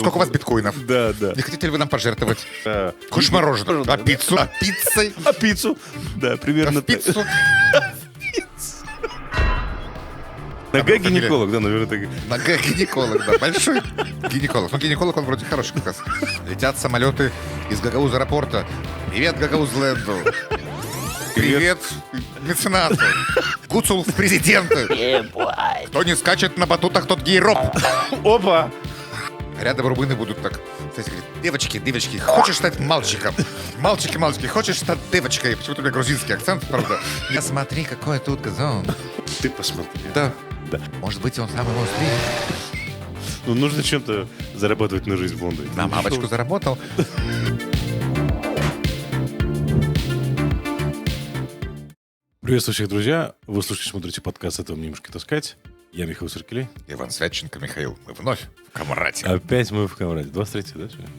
Сколько у вас биткоинов? Да, да. Не хотите ли вы нам пожертвовать? Да. Хочешь мороженое? А пиццу? А пиццей? А пиццу? Да, примерно В пиццу? Нога гинеколог, да, наверное, так. Нога гинеколог, да, большой гинеколог. Ну, гинеколог, он вроде хороший как раз. Летят самолеты из Гагауза аэропорта. Привет, Гагаузленду. Привет, меценату. Гуцул в президенты. Кто не скачет на батутах, тот гей-роб. Опа! Рядом рубыны будут так. Кстати, говорит, девочки, хочешь стать мальчиком? Мальчики, хочешь стать девочкой? Почему-то у меня грузинский акцент, правда. Смотри, какой тут газон. Ты посмотри. Да. Да. Может быть, он самый острый. Ну, нужно чем-то зарабатывать на жизнь в Лондоне. На мамочку заработал. Приветствую всех, друзья. Вы слушаете, смотрите подкаст «Этого мне немножко таскать». Я Михаил Саркелей. Иван Святченко, Михаил. Мы вновь в Камрате. Опять мы в Камрате. 23-й, да, сегодня?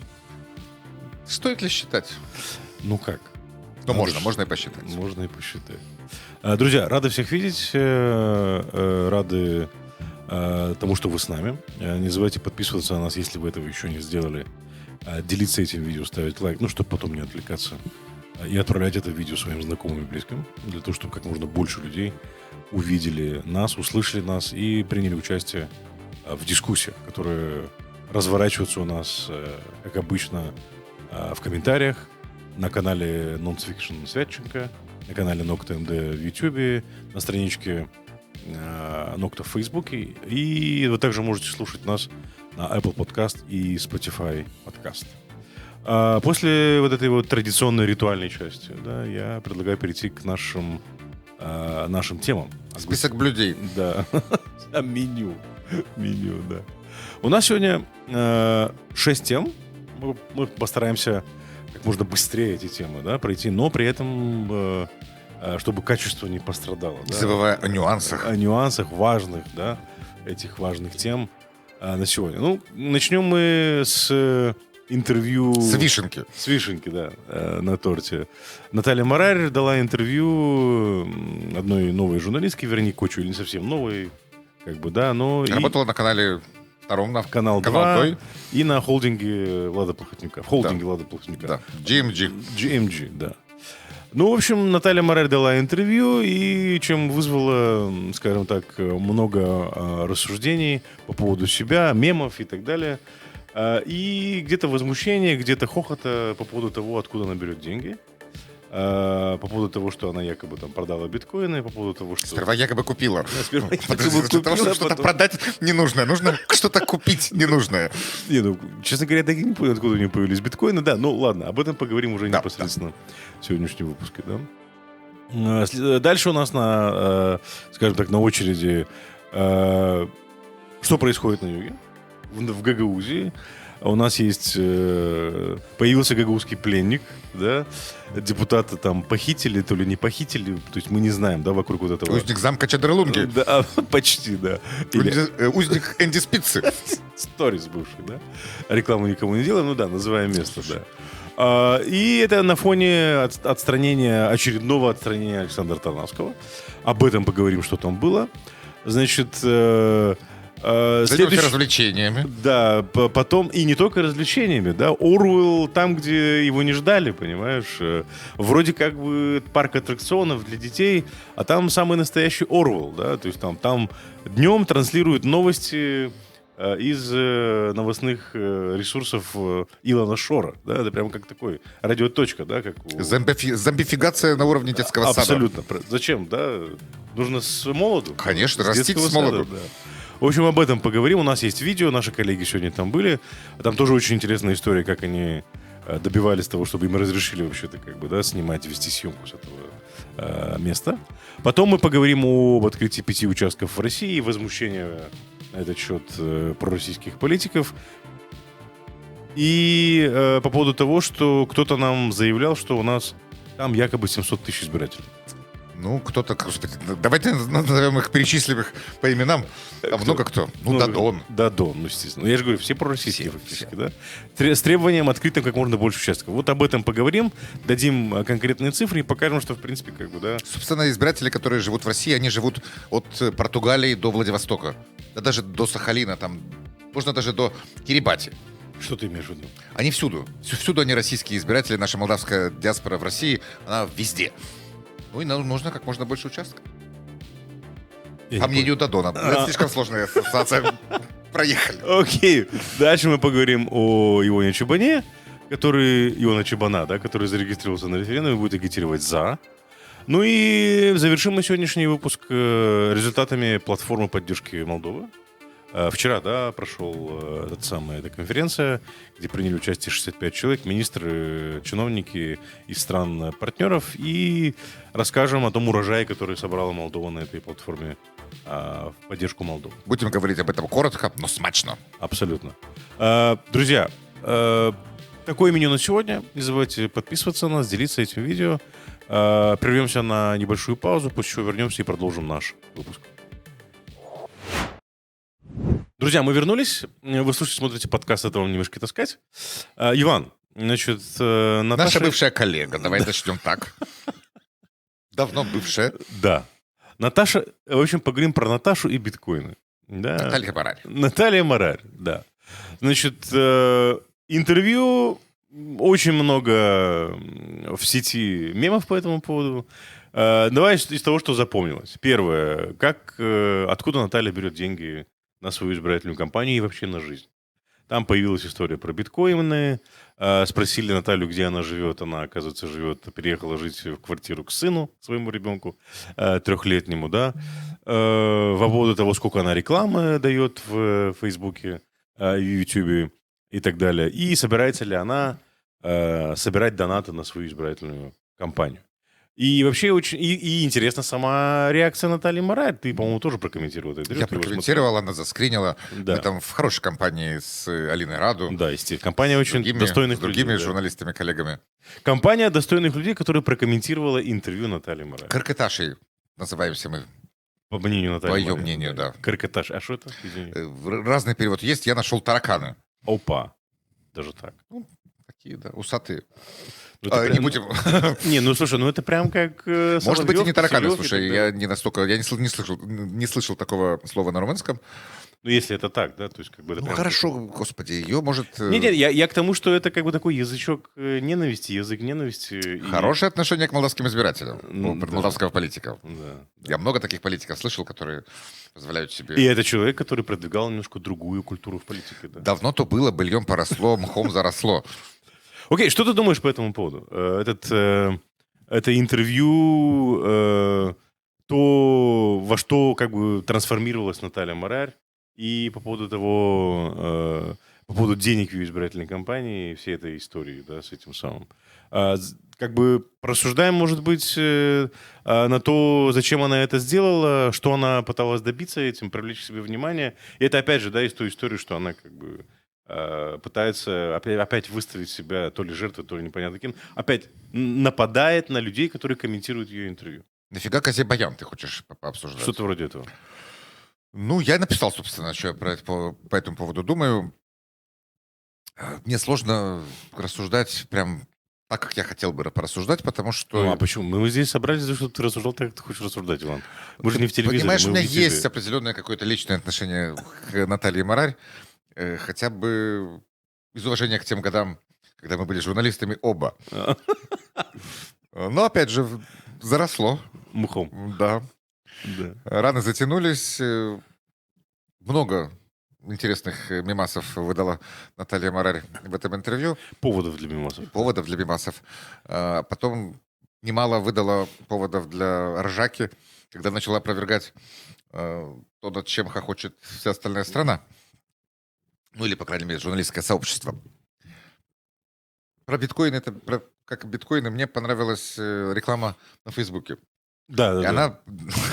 Стоит ли считать? Ну как? Ну, можно и посчитать. Можно и посчитать. Друзья, рады всех видеть. Рады тому, что вы с нами. Не забывайте подписываться на нас, если вы этого еще не сделали. Делиться этим видео, ставить лайк, ну, чтобы потом не отвлекаться. И отправлять это видео своим знакомым и близким, для того, чтобы как можно больше людей увидели нас, услышали нас и приняли участие в дискуссиях, которые разворачиваются у нас, как обычно, в комментариях, на канале Nonfiction Святченко, на канале Nocta MD в YouTube, на страничке Nocta в Фейсбуке. И вы также можете слушать нас на Apple Podcast и Spotify Podcast. После вот этой вот традиционной ритуальной части, да, я предлагаю перейти к нашим темам. Список блюдей. Да. Меню, да. У нас сегодня 6 тем. Мы постараемся как можно быстрее эти темы, да, пройти, но при этом чтобы качество не пострадало. Не забывая о нюансах. О нюансах важных, да, этих важных тем на сегодня. Ну, начнем мы с интервью... С вишенки. С вишенки, да, на торте. Наталья Марарь дала интервью одной новой журналистке, вернее, кочу, или не совсем новой, как бы, да, но... Работала на канале втором, на канал 2 и на холдинге Влада Плохотнюка. В холдинге Влада Плохотнюка. Да, GMG. GMG, да. Ну, в общем, Наталья Марарь дала интервью, и чем вызвало, скажем так, много рассуждений по поводу себя, мемов и так далее. И где-то возмущение, где-то хохота по поводу того, откуда она берет деньги. По поводу того, что она якобы там продала биткоины, по поводу того, что... Сперва якобы купила. Сперва Для того, чтобы что-то продать ненужное. Нужно что-то купить ненужное. Не, ну, честно говоря, я так и не понял, откуда у нее появились биткоины. Да, ну ладно, об этом поговорим уже непосредственно в сегодняшнем выпуске, да. Дальше у нас скажем так, на очереди что происходит на юге, в Гагаузии. У нас есть... появился гагаузский пленник, да. Депутата там похитили, то ли не похитили. То есть мы не знаем, да, вокруг вот этого... Узник замка Чадралунги. Да, почти, да. Узник Энди Спицы. Сторис бывший, да. Рекламу никому не делаем, ну да, называем место, да. И это на фоне очередного отстранения Александра Тарнавского. Об этом поговорим, что там было. Значит... Займемся развлечениями. Да, потом, и не только развлечениями, да, Оруэлл там, где его не ждали, понимаешь, вроде как бы парк аттракционов для детей, а там самый настоящий Оруэлл, да, то есть там днем транслируют новости из новостных ресурсов Илона Шора, да, это прямо как такой радиоточка, да, как у... Зомбификация на уровне детского сада. Абсолютно. Зачем, да, нужно с молоду. Конечно, растить с молоду. Да. В общем, об этом поговорим. У нас есть видео, наши коллеги сегодня там были. Там тоже очень интересная история, как они добивались того, чтобы им разрешили вообще-то как бы, да, снимать, вести съемку с этого места. Потом мы поговорим об открытии 5 участков в России и возмущении на этот счет пророссийских политиков. И по поводу того, что кто-то нам заявлял, что у нас там якобы 700 тысяч избирателей. Ну, кто-то, господи, давайте назовем их, перечислим их по именам. А много кто? Ну, Дадон. Дадон, ну, естественно. Я же говорю, все пророссийские фактически, да? С требованием открытым как можно больше участков. Вот об этом поговорим, дадим конкретные цифры и покажем, что, в принципе, как бы, да... Собственно, избиратели, которые живут в России, они живут от Португалии до Владивостока. Да даже до Сахалина, там, можно даже до Кирибати. Что ты имеешь в виду? Они всюду. Всюду они российские избиратели. Наша молдавская диаспора в России, она везде. Ну и нам нужно как можно больше участков. По мнению Дадона. Это слишком сложная ассоциация. Проехали. Окей. Дальше мы поговорим о Ионе Чебане, Иона Чебана, да, который зарегистрировался на референдуме, будет агитировать «за». Ну и завершим мы сегодняшний выпуск результатами платформы поддержки Молдовы. Вчера, да, прошел эта конференция, где приняли участие 65 человек, министры, чиновники из стран-партнеров, и расскажем о том урожае, который собрала Молдова на этой платформе в поддержку Молдовы. Будем говорить об этом коротко, но смачно. Абсолютно. Друзья, такое меню на сегодня. Не забывайте подписываться на нас, делиться этим видео. Прервемся на небольшую паузу, после чего вернемся и продолжим наш выпуск. Друзья, мы вернулись. Вы слушаете, смотрите подкаст «Это вам немножко таскать». Иван, значит, Наташа... Наша бывшая коллега. Давай начнем так. Давно бывшая. Да. Наташа... В общем, поговорим про Наташу и биткоины. Да. Наталья Марарь. Наталья Марарь, да. Значит, интервью... Очень много в сети мемов по этому поводу. Давай из того, что запомнилось. Первое. Откуда Наталья берет деньги на свою избирательную кампанию и вообще на жизнь? Там появилась история про биткоины. Спросили Наталью, где она живет. Она, оказывается, переехала жить в квартиру к сыну, своему ребенку, 3-летнему, да. По поводу того, сколько она рекламы дает в Фейсбуке и Ютубе и так далее. И собирается ли она собирать донаты на свою избирательную кампанию. И вообще очень и интересна сама реакция Натальи Марарь. Ты, по-моему, тоже прокомментировал это. Я прокомментировал, она заскринила. Да. Мы там в хорошей компании с Алиной Раду. Да, естественно. Компания очень достойных людей. С другими людей, журналистами, коллегами. Компания достойных людей, которая прокомментировала интервью Натальи Марарь. Каркаташей называемся мы. По мнению Натальи Марарь. По ее мнению, да. Каркаташ. А что это? Извини. Разный перевод есть. Я нашел тараканы. Опа. Даже так. Ну, такие, да, усатые. Не будем... Не, ну слушай, это прям как... Может быть, и не тараканы, слушай, я не слышал такого слова на румынском. Ну, если это так, да, то есть как бы... Ну, хорошо, господи, ее может... Нет, я к тому, что это как бы такой язычок ненависти, язык ненависти. Хорошее отношение к молдавским избирателям, молдавского политика. Да. Я много таких политиков слышал, которые позволяют себе... И это человек, который продвигал немножко другую культуру в политике. Да. Давно то было, быльем поросло, мхом заросло. Окей, что ты думаешь по этому поводу? Это интервью, то, во что как бы трансформировалась Наталья Марарь, и по поводу денег в ее избирательной кампании, всей этой истории, да, с этим самым. Как бы просуждаем, может быть, на то, зачем она это сделала, что она пыталась добиться этим, привлечь к себе внимание. И это, опять же, да, из той истории, что она как бы пытается опять выставить себя то ли жертвой, то ли непонятно кем. Опять нападает на людей, которые комментируют ее интервью. Нафига Казебаян ты хочешь пообсуждать? Что-то вроде этого. Ну, я написал, собственно, что я по этому поводу думаю. Мне сложно рассуждать прям так, как я хотел бы порассуждать, потому что... Ну, а почему? Мы здесь собрались, чтобы ты рассуждал так, как ты хочешь рассуждать, Иван. Мы же не в телевизоре. Понимаешь, у меня есть определенное какое-то личное отношение к Наталье Марарь, хотя бы из уважения к тем годам, когда мы были журналистами оба. Но, опять же, заросло. Мухом. Да. Раны затянулись. Много интересных мемасов выдала Наталья Марарь в этом интервью. Поводов для мемасов. Поводов для мемасов. Потом немало выдала поводов для ржаки, когда начала опровергать то, над чем хохочет вся остальная страна. Ну, или, по крайней мере, журналистское сообщество. Про биткоины, как биткоины, мне понравилась реклама на Фейсбуке. Да. Она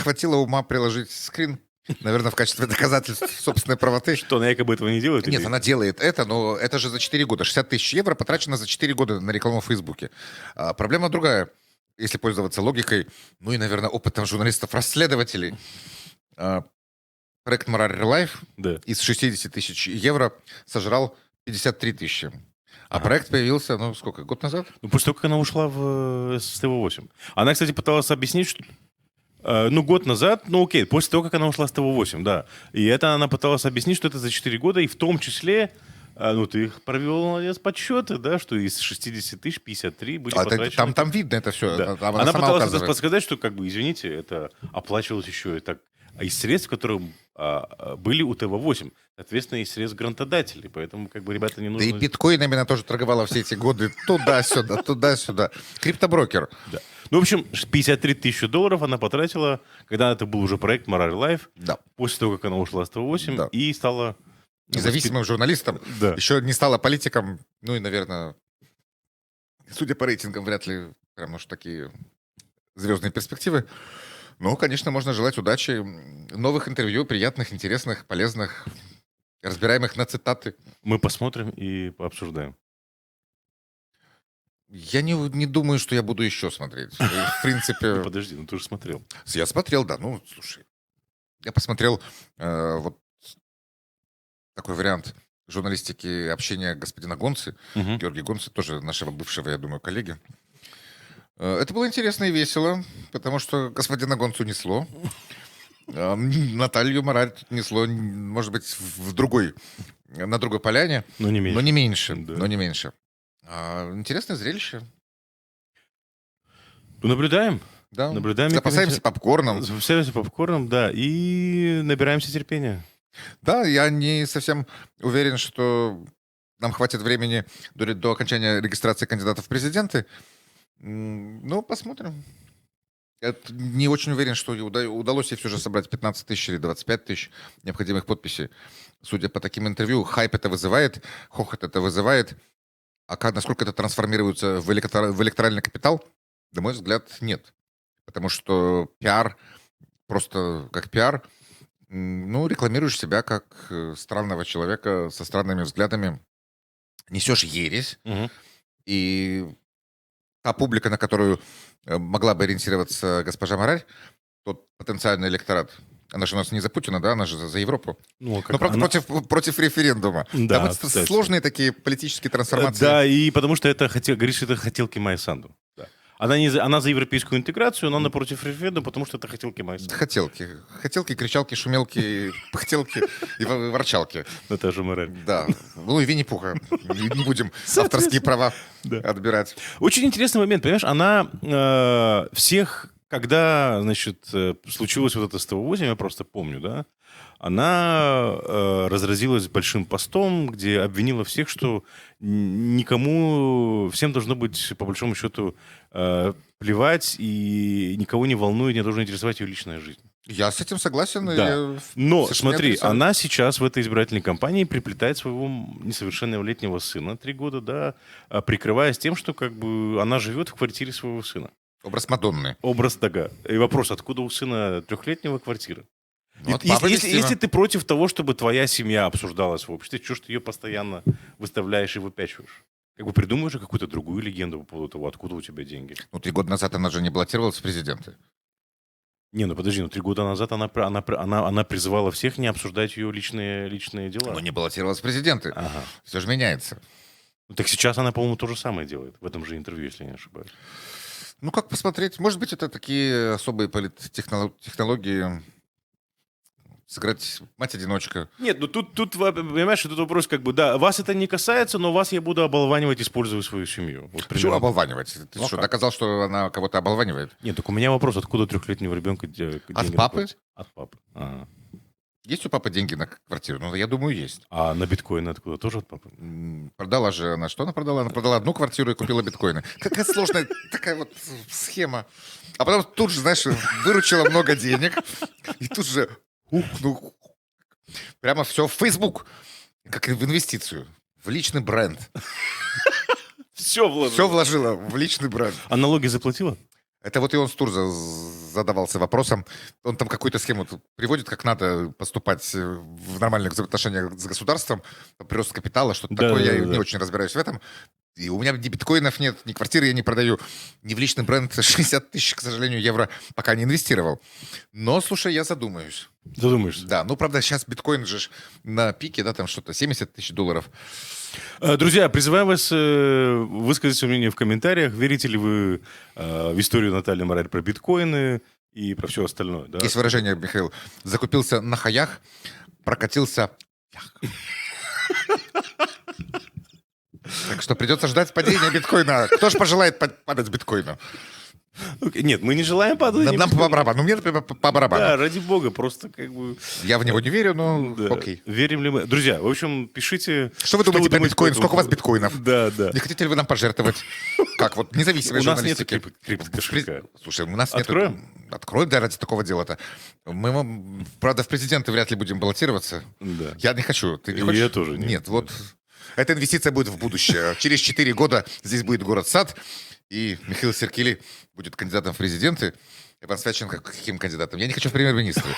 хватило ума приложить скрин, наверное, в качестве доказательств собственной правоты. Что, она якобы этого не делает? Нет, она делает это, но это же за 4 года. 60 тысяч евро потрачено за 4 года на рекламу в Фейсбуке. Проблема другая. Если пользоваться логикой, ну и, наверное, опытом журналистов-расследователей. Проект Марарь Лайф из 60 тысяч евро сожрал 53 тысячи. А проект появился, год назад? Ну, после того, как она ушла в СТВ-8. Она, кстати, пыталась объяснить, что... год назад, окей, после того, как она ушла с ТВ-8, да. И это она пыталась объяснить, что это за 4 года, и в том числе Ну, ты их провел, молодец, подсчеты, да, что из 60 тысяч 53 были потрачены. Там видно это все. Да. Она Она сама пыталась указывает. подсказать, что, как бы, извините, это оплачивалось еще и так из средств, которые были у ТВ-8. Соответственно, из средств грантодателей. Поэтому, как бы, ребята, не Да нужно... и биткоинами она тоже торговала все эти годы. Туда-сюда, туда-сюда. Криптоброкер. Да. Ну, в общем, 53 тысячи долларов она потратила, когда это был уже проект Мораль Лайф, Да. после того, как она ушла с ТВ-8, Да. и стала... Независимым журналистом. Да. Еще не стала политиком. Ну и, наверное, судя по рейтингам, вряд ли прям уж такие звездные перспективы. Ну, конечно, можно желать удачи, новых интервью, приятных, интересных, полезных, разбираемых на цитаты. Мы посмотрим и пообсуждаем. Я не думаю, что я буду еще смотреть. В Ну, принципе, подожди, ну ты уже смотрел. я смотрел, да. Ну, слушай, я посмотрел вот такой вариант журналистики общения господина Гонцы. Мгм. Георгий Гонцы, тоже нашего бывшего, я думаю, коллеги. Это было интересно и весело, потому что господина Гонцу несло. Наталью Мораль несло, может быть, на другой поляне, Но не меньше. но не меньше. Да. Но не меньше. Интересное зрелище. Наблюдаем. Да. Наблюдаем. Запасаемся попкорном. Запасаемся попкорном, да, и набираемся терпения. Да, я не совсем уверен, что нам хватит времени до окончания регистрации кандидатов в президенты. Ну, посмотрим. Я не очень уверен, что удалось ей все же собрать 15 тысяч или 25 тысяч необходимых подписей. Судя по таким интервью, хайп это вызывает, хохот это вызывает. А насколько это трансформируется в электоральный капитал, на мой взгляд, нет. Потому что пиар, просто как пиар, ну, рекламируешь себя как странного человека со странными взглядами, несешь ересь, Мгм. и та публика, на которую могла бы ориентироваться госпожа Мораль, тот потенциальный электорат, она же у нас не за Путина, да, она же за Европу. Ну, а как Но, правда, она- против референдума. Да, Там это кстати. сложные такие политические трансформации. Да, и потому что это говорит, что это хотелки Майи Санду. Да. Она за европейскую интеграцию, но она против референдума, потому что это хотелки Майи Санду. Хотелки. Хотелки, кричалки, шумелки, пыхтелки и ворчалки. Наташа Мораль. Да. Ну и Винни-Пуха. Не будем авторские права Да. отбирать. Очень интересный момент, понимаешь, она всех, когда, значит, случилось вот это с ТВ-8, я просто помню, да, она разразилась большим постом, где обвинила всех, что всем должно быть, по большому счету, плевать, и никого не волнует, не должна интересовать ее личная жизнь. Я с этим согласен. Да. я Но, совершенно не смотри, отрицаю. она сейчас в этой избирательной кампании приплетает своего несовершеннолетнего сына 3 года, да, прикрываясь тем, что как бы она живет в квартире своего сына. Образ Мадонны. Образ Дага. И вопрос, откуда у сына 3-летнего квартира? Ну, от И- папы если, вестимо. если ты против того, чтобы твоя семья обсуждалась в обществе, чего ж ты ее постоянно выставляешь и выпячиваешь? Как бы придумай же какую-то другую легенду по поводу того, откуда у тебя деньги. Ну, 3 года назад она же не баллотировалась в президенты. Не, ну подожди, 3 года назад она призывала всех не обсуждать ее личные дела. Но не баллотировалась в президенты. Ага. Все же меняется. Ну, так сейчас она, по-моему, то же самое делает. В этом же интервью, если я не ошибаюсь. Ну, как посмотреть? Может быть, это такие особые технологии. Сыграть мать-одиночка. Нет, ну тут, понимаешь, тут вопрос как бы, да, вас это не касается, но вас я буду оболванивать, используя свою семью. Вот Почему примерно. оболванивать? Ты Ну, что, как? доказал, что она кого-то оболванивает? Нет, так у меня вопрос, откуда 3-летнего ребенка деньги От папы? находятся? От папы. Ага. Есть у папы деньги на квартиру? Ну, я думаю, есть. А на биткоины откуда? Тоже от папы? Продала же она. Что она продала? Она продала одну квартиру и купила биткоины. Какая сложная такая вот схема. А потом тут же, знаешь, выручила много денег. И тут же прямо все в Facebook. Как и в инвестицию. В личный бренд. Все вложил. Все вложила в личный бренд. А налоги заплатила? Это вот Ион Стур задавался вопросом. Он там какую-то схему приводит, как надо поступать в нормальных взаимоотношениях с государством. Прирост капитала, что-то Да, такое. да, Я да. не очень разбираюсь в этом. И у меня ни биткоинов нет, ни квартиры я не продаю, ни в личный бренд 60 тысяч, к сожалению, евро пока не инвестировал. Но, слушай, я задумаюсь. Задумаешься? Да, ну, правда, сейчас биткоин же ж на пике, да, там что-то 70 тысяч долларов. Друзья, призываю вас высказать свое мнение в комментариях. Верите ли вы в историю Натальи Мораль про биткоины и про все остальное? Да? Есть выражение, Михаил, закупился на хаях, прокатился... Так что придется ждать падения биткоина. Кто ж пожелает падать биткоину? Нет, мы не желаем падать. Нам по барабану. Мне, например, по барабану. Да, ради бога, просто как бы... Я в него не верю, но Да. окей. Верим ли мы? Друзья, в общем, пишите... Что вы думаете про биткоин? по Сколько у вас этому биткоинов? поводу. Да, да. Не хотите ли вы нам пожертвовать? Как вот независимой У нас нет журналистики? криптокошелька. Слушай, у нас нет... Откроем? Открой, да, ради такого дела-то. Мы, правда, в президенты вряд ли будем баллотироваться. Да. Я не хочу. Ты не Я хочешь? тоже нет. Нет, вот... Эта инвестиция будет в будущее. Через 4 года здесь будет город-сад, и Михаил Серкили будет кандидатом в президенты. Иван Свяченко каким кандидатом? Я не хочу в премьер-министры.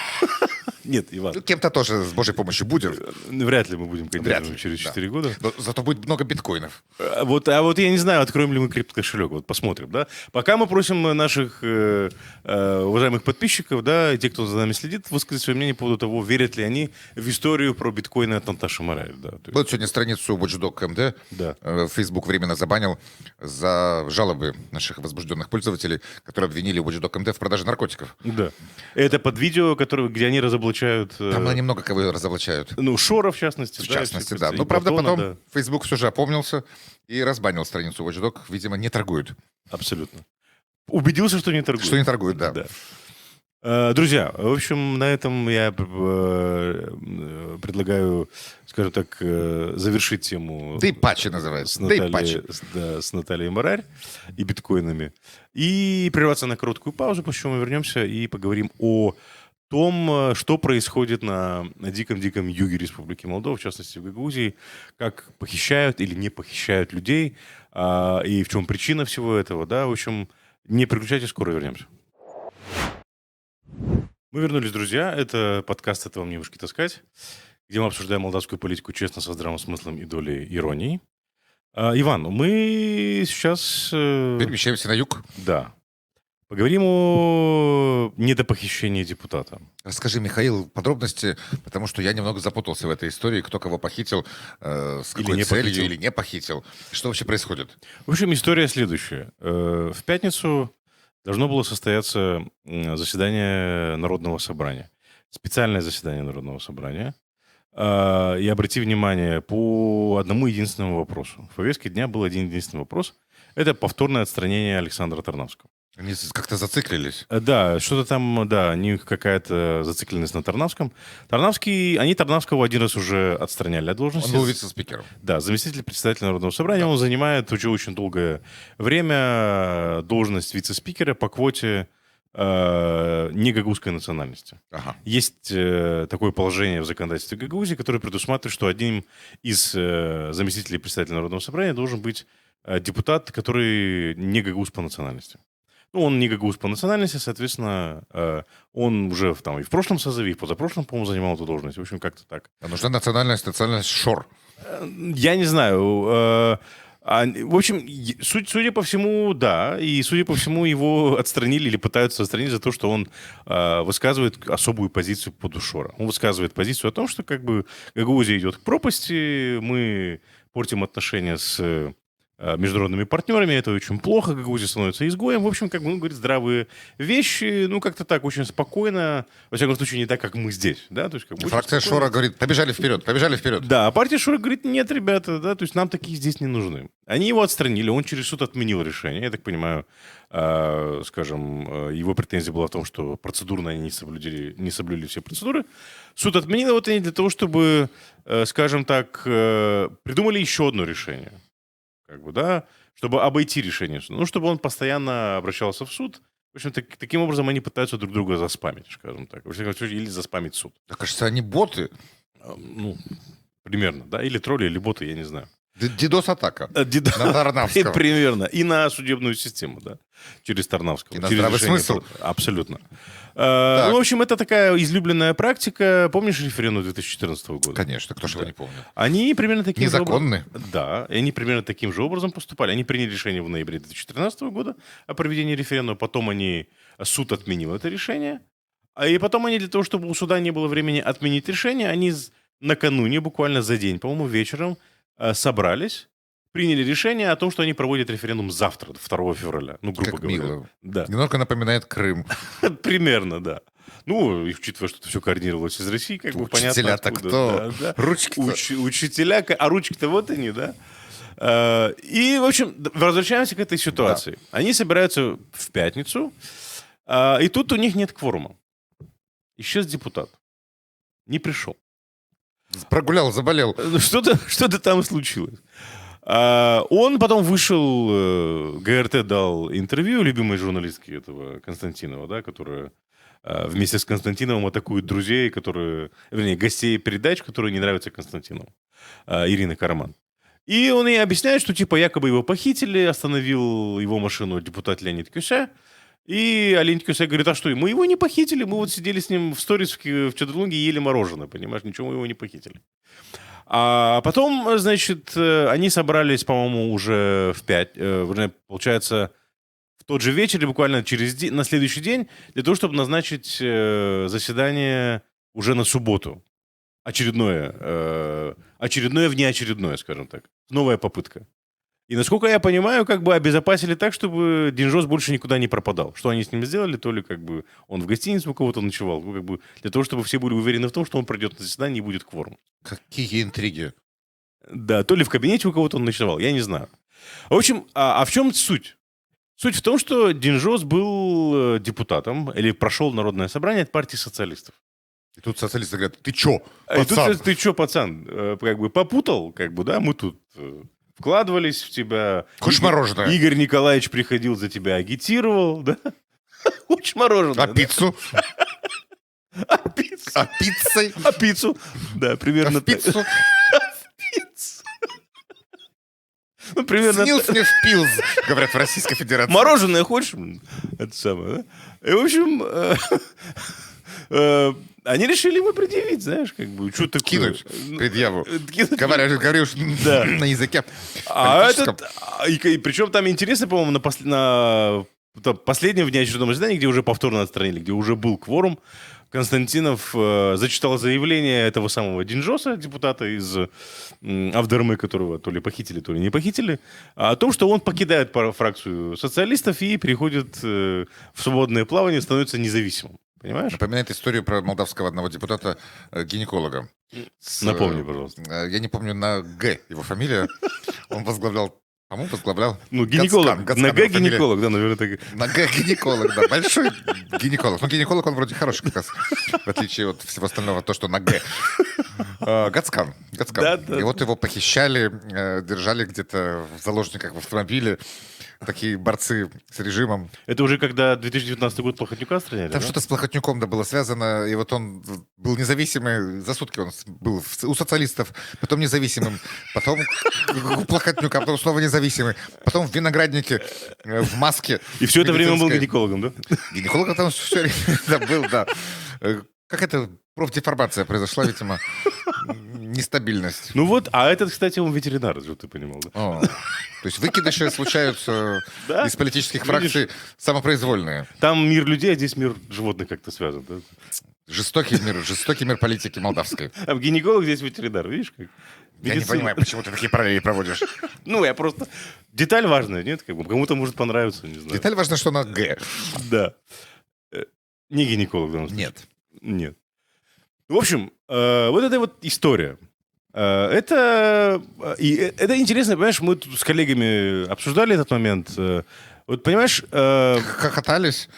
Нет, Иван, Ну, кем-то тоже с Божьей помощью будем. вряд ли мы будем Вряд кандидатом ли, через да. 4 года. Но зато будет много биткоинов. А вот я не знаю, откроем ли мы криптокошелек. Вот посмотрим, да. Пока мы просим наших уважаемых подписчиков, да, и те, кто за нами следит, высказать свое мнение по поводу того, верят ли они в историю про биткоины от Наташи Мораль. Да. То есть, Вот сегодня страницу Watchdog МД Да. Facebook временно забанил за жалобы наших возбужденных пользователей, которые обвинили Watchdog МД в продаже наркотиков. Да. Это под видео, где они разоблачают... Там они много кого разоблачают. Ну, Шора, в частности. В да, частности, и да. Но, правда, Платона, потом да. Facebook все же опомнился и разбанил страницу Watchdog. Видимо, не торгуют. Абсолютно. Убедился, что не торгует. Что не торгуют, да. Друзья, в общем, на этом я предлагаю, скажем так, завершить тему Да и патчи называется. с Да и Натальей, патчи. с Натальей Мораль и биткоинами. И прерваться на короткую паузу, после чего мы вернемся и поговорим о том, что происходит на диком-диком юге Республики Молдова, в частности в Гагаузии, как похищают или не похищают людей, и в чем причина всего этого. Да? В общем, не переключайтесь, скоро вернемся. Мы вернулись, друзья. Это подкаст «Это вам не ушки таскать», где мы обсуждаем молдавскую политику честно, со здравым смыслом и долей иронии. Иван, мы сейчас... Перемещаемся на юг. Да. Поговорим о недопохищении депутата. Расскажи, Михаил, подробности, потому что я немного запутался в этой истории, кто кого похитил, с какой не целью похитил. или не похитил. Что вообще происходит? В общем, история следующая. В пятницу должно было состояться заседание Народного собрания. Специальное заседание Народного собрания. И обрати внимание, по одному единственному вопросу. В повестке дня был один единственный вопрос. Это повторное отстранение Александра Тарнавского. Они как-то зациклились. Да, что-то там, да, у них какая-то зацикленность на Тарнавском. Они Тарнавского один раз уже отстраняли от должности. Он был вице-спикером. Да, заместитель председателя Народного собрания. Он занимает уже очень долгое время должность вице-спикера по квоте негагаузской национальности. Ага. Есть такое положение в законодательстве Гагаузии, которое предусматривает, что одним из заместителей председателя Народного собрания должен быть депутат, который не гагауз по национальности. Ну, он не гагауз по национальности, соответственно, он уже там и в прошлом созыве, и в позапрошлом, по-моему, занимал эту должность. В общем, как-то так. А нужна национальность ШОР. Я не знаю. В общем, судя по всему, да. И, судя по всему, его отстранили или пытаются отстранить за то, что он высказывает особую позицию по поводу Шора. Он высказывает позицию о том, что как бы Гагаузия идет к пропасти, мы портим отношения с международными партнерами, это очень плохо, Гагаузия становится изгоем. В общем, как бы он говорит здравые вещи, ну, как-то так, очень спокойно, во всяком случае, не так, как мы здесь, да, то есть как бы очень Фракция спокойно. Шора говорит, побежали вперед. Да, а партия Шора говорит, нет, ребята, да, то есть нам такие здесь не нужны. Они его отстранили, он через суд отменил решение, я так понимаю, скажем, его претензия была в том, что процедурно они не соблюли все процедуры. Суд отменил, вот они для того, чтобы, скажем так, придумали еще одно решение. Как бы, да, чтобы обойти решение суда. Ну, чтобы он постоянно обращался в суд. В общем, таким образом они пытаются друг друга заспамить, скажем так. Во всяком случае, или заспамить суд. Да, кажется, они боты. Ну, примерно, да. Или тролли, или боты, я не знаю. Дидос-атака. На Тарнавского. Примерно. И на судебную систему, да. Через Тарнавского. И на Через здравый решение смысл. Абсолютно. Ну, в общем, это такая излюбленная практика. Помнишь референдум 2014 года? Конечно, кто же его не помнит. Они примерно таким же Незаконны. Да, и они примерно таким же образом поступали. Они приняли решение в ноябре 2013 года о проведении референдума, потом суд отменил это решение, и потом они для того, чтобы у суда не было времени отменить решение, они накануне, буквально за день, по-моему, вечером собрались, приняли решение о том, что они проводят референдум завтра, 2 февраля. Ну, грубо Как говоря. мило. Да. Немного напоминает Крым. Примерно, да. Ну, и учитывая, что это все координировалось из России, как бы понятно. Учителя-то откуда. кто? Да, да. Ручки-то. Учителя, а ручки-то вот они, да. И, в общем, возвращаемся к этой ситуации. Они собираются в пятницу, и тут у них нет кворума. Исчез депутат. Не пришел. Прогулял, заболел. Что-то там случилось. Он потом вышел, ГРТ дал интервью любимой журналистке этого Константинова, да, которая вместе с Константиновым атакует друзей, гостей передач, которые не нравятся Константинову. Ирина Караман. И он ей объясняет, что типа якобы его похитили, остановил его машину депутат Леонид Кюсе. И Леонид Кюсе говорит, а что, мы его не похитили, мы вот сидели с ним в сторис в Чедрлунге и ели мороженое, понимаешь, ничего мы его не похитили. А потом, значит, они собрались, по-моему, уже получается, в тот же вечер, или буквально на следующий день, для того, чтобы назначить заседание уже на субботу. Очередное внеочередное, скажем так. Новая попытка. И, насколько я понимаю, как бы обезопасили так, чтобы Динжос больше никуда не пропадал. Что они с ним сделали, то ли как бы он в гостинице у кого-то ночевал, как бы для того, чтобы все были уверены в том, что он придет на заседание и будет кворум. Какие интриги. Да, то ли в кабинете у кого-то он ночевал, я не знаю. В общем, а в чем суть? Суть в том, что Динжос был депутатом, или прошел народное собрание от партии социалистов. И тут социалисты говорят, ты чё, пацан? И тут ты чё, пацан, как бы попутал, как бы, да, мы тут вкладывались в тебя. Хочешь мороженое? Игорь Николаевич приходил за тебя, агитировал, да? Хочешь мороженое? А пиццу? А пиццу? А пиццей? А пиццу? Да, примерно А в пиццу? Пиццу. Ну, примерно... Снился мне в пилз, говорят в Российской Федерации. Мороженое хочешь? Это самое, да? И, в общем, они решили ему предъявить, знаешь, как бы, что такое. Кинуть предъяву. Говоришь на языке политическом. И причем там интересно, по-моему, на последнем внеочередном заседании, где уже повторно отстранили, где уже был кворум, Константинов зачитал заявление этого самого Динжоса, депутата из Авдермы, которого то ли похитили, то ли не похитили, о том, что он покидает фракцию социалистов и переходит в свободное плавание, становится независимым. Понимаешь? Напоминает историю про молдавского одного депутата-гинеколога. Напомни, пожалуйста. Я не помню, на Г его фамилия. Он возглавлял... Ну, гинеколог. Гацкан, на Г гинеколог, да, наверное, так. На Г гинеколог, да. Большой гинеколог. Ну, гинеколог, он вроде хороший как раз, в отличие от всего остального, то, что на Г. Гацкан. Да. И вот его похищали, держали где-то в заложниках в автомобиле. Такие борцы с режимом. Это уже когда 2019 год Плохотнюка стреляли? Там да? что-то с Плохотнюком да было связано, и вот он был независимый, за сутки он был у социалистов, потом независимым, потом у Плохотнюка, потом снова независимый, потом в винограднике, в маске. И все это время он был гинекологом, да? Гинеколог там все время был, да. Какая-то профдеформация произошла, видимо, нестабильность. Ну вот, а этот, кстати, он ветеринар, что ты понимал, да? То есть выкидыши случаются из политических фракций самопроизвольные. Там мир людей, а здесь мир животных как-то связан, да? Жестокий мир политики молдавской. А гинеколог здесь ветеринар, видишь как? Я не понимаю, почему ты такие параллели проводишь. Ну, я просто... Деталь важная, нет? Как бы кому-то может понравиться, не знаю. Деталь важна, что она Г. Да. Не гинеколог, да? Нет. В общем, вот эта вот история. Это интересно, понимаешь, мы тут с коллегами обсуждали этот момент. Вот, понимаешь... Хохотались?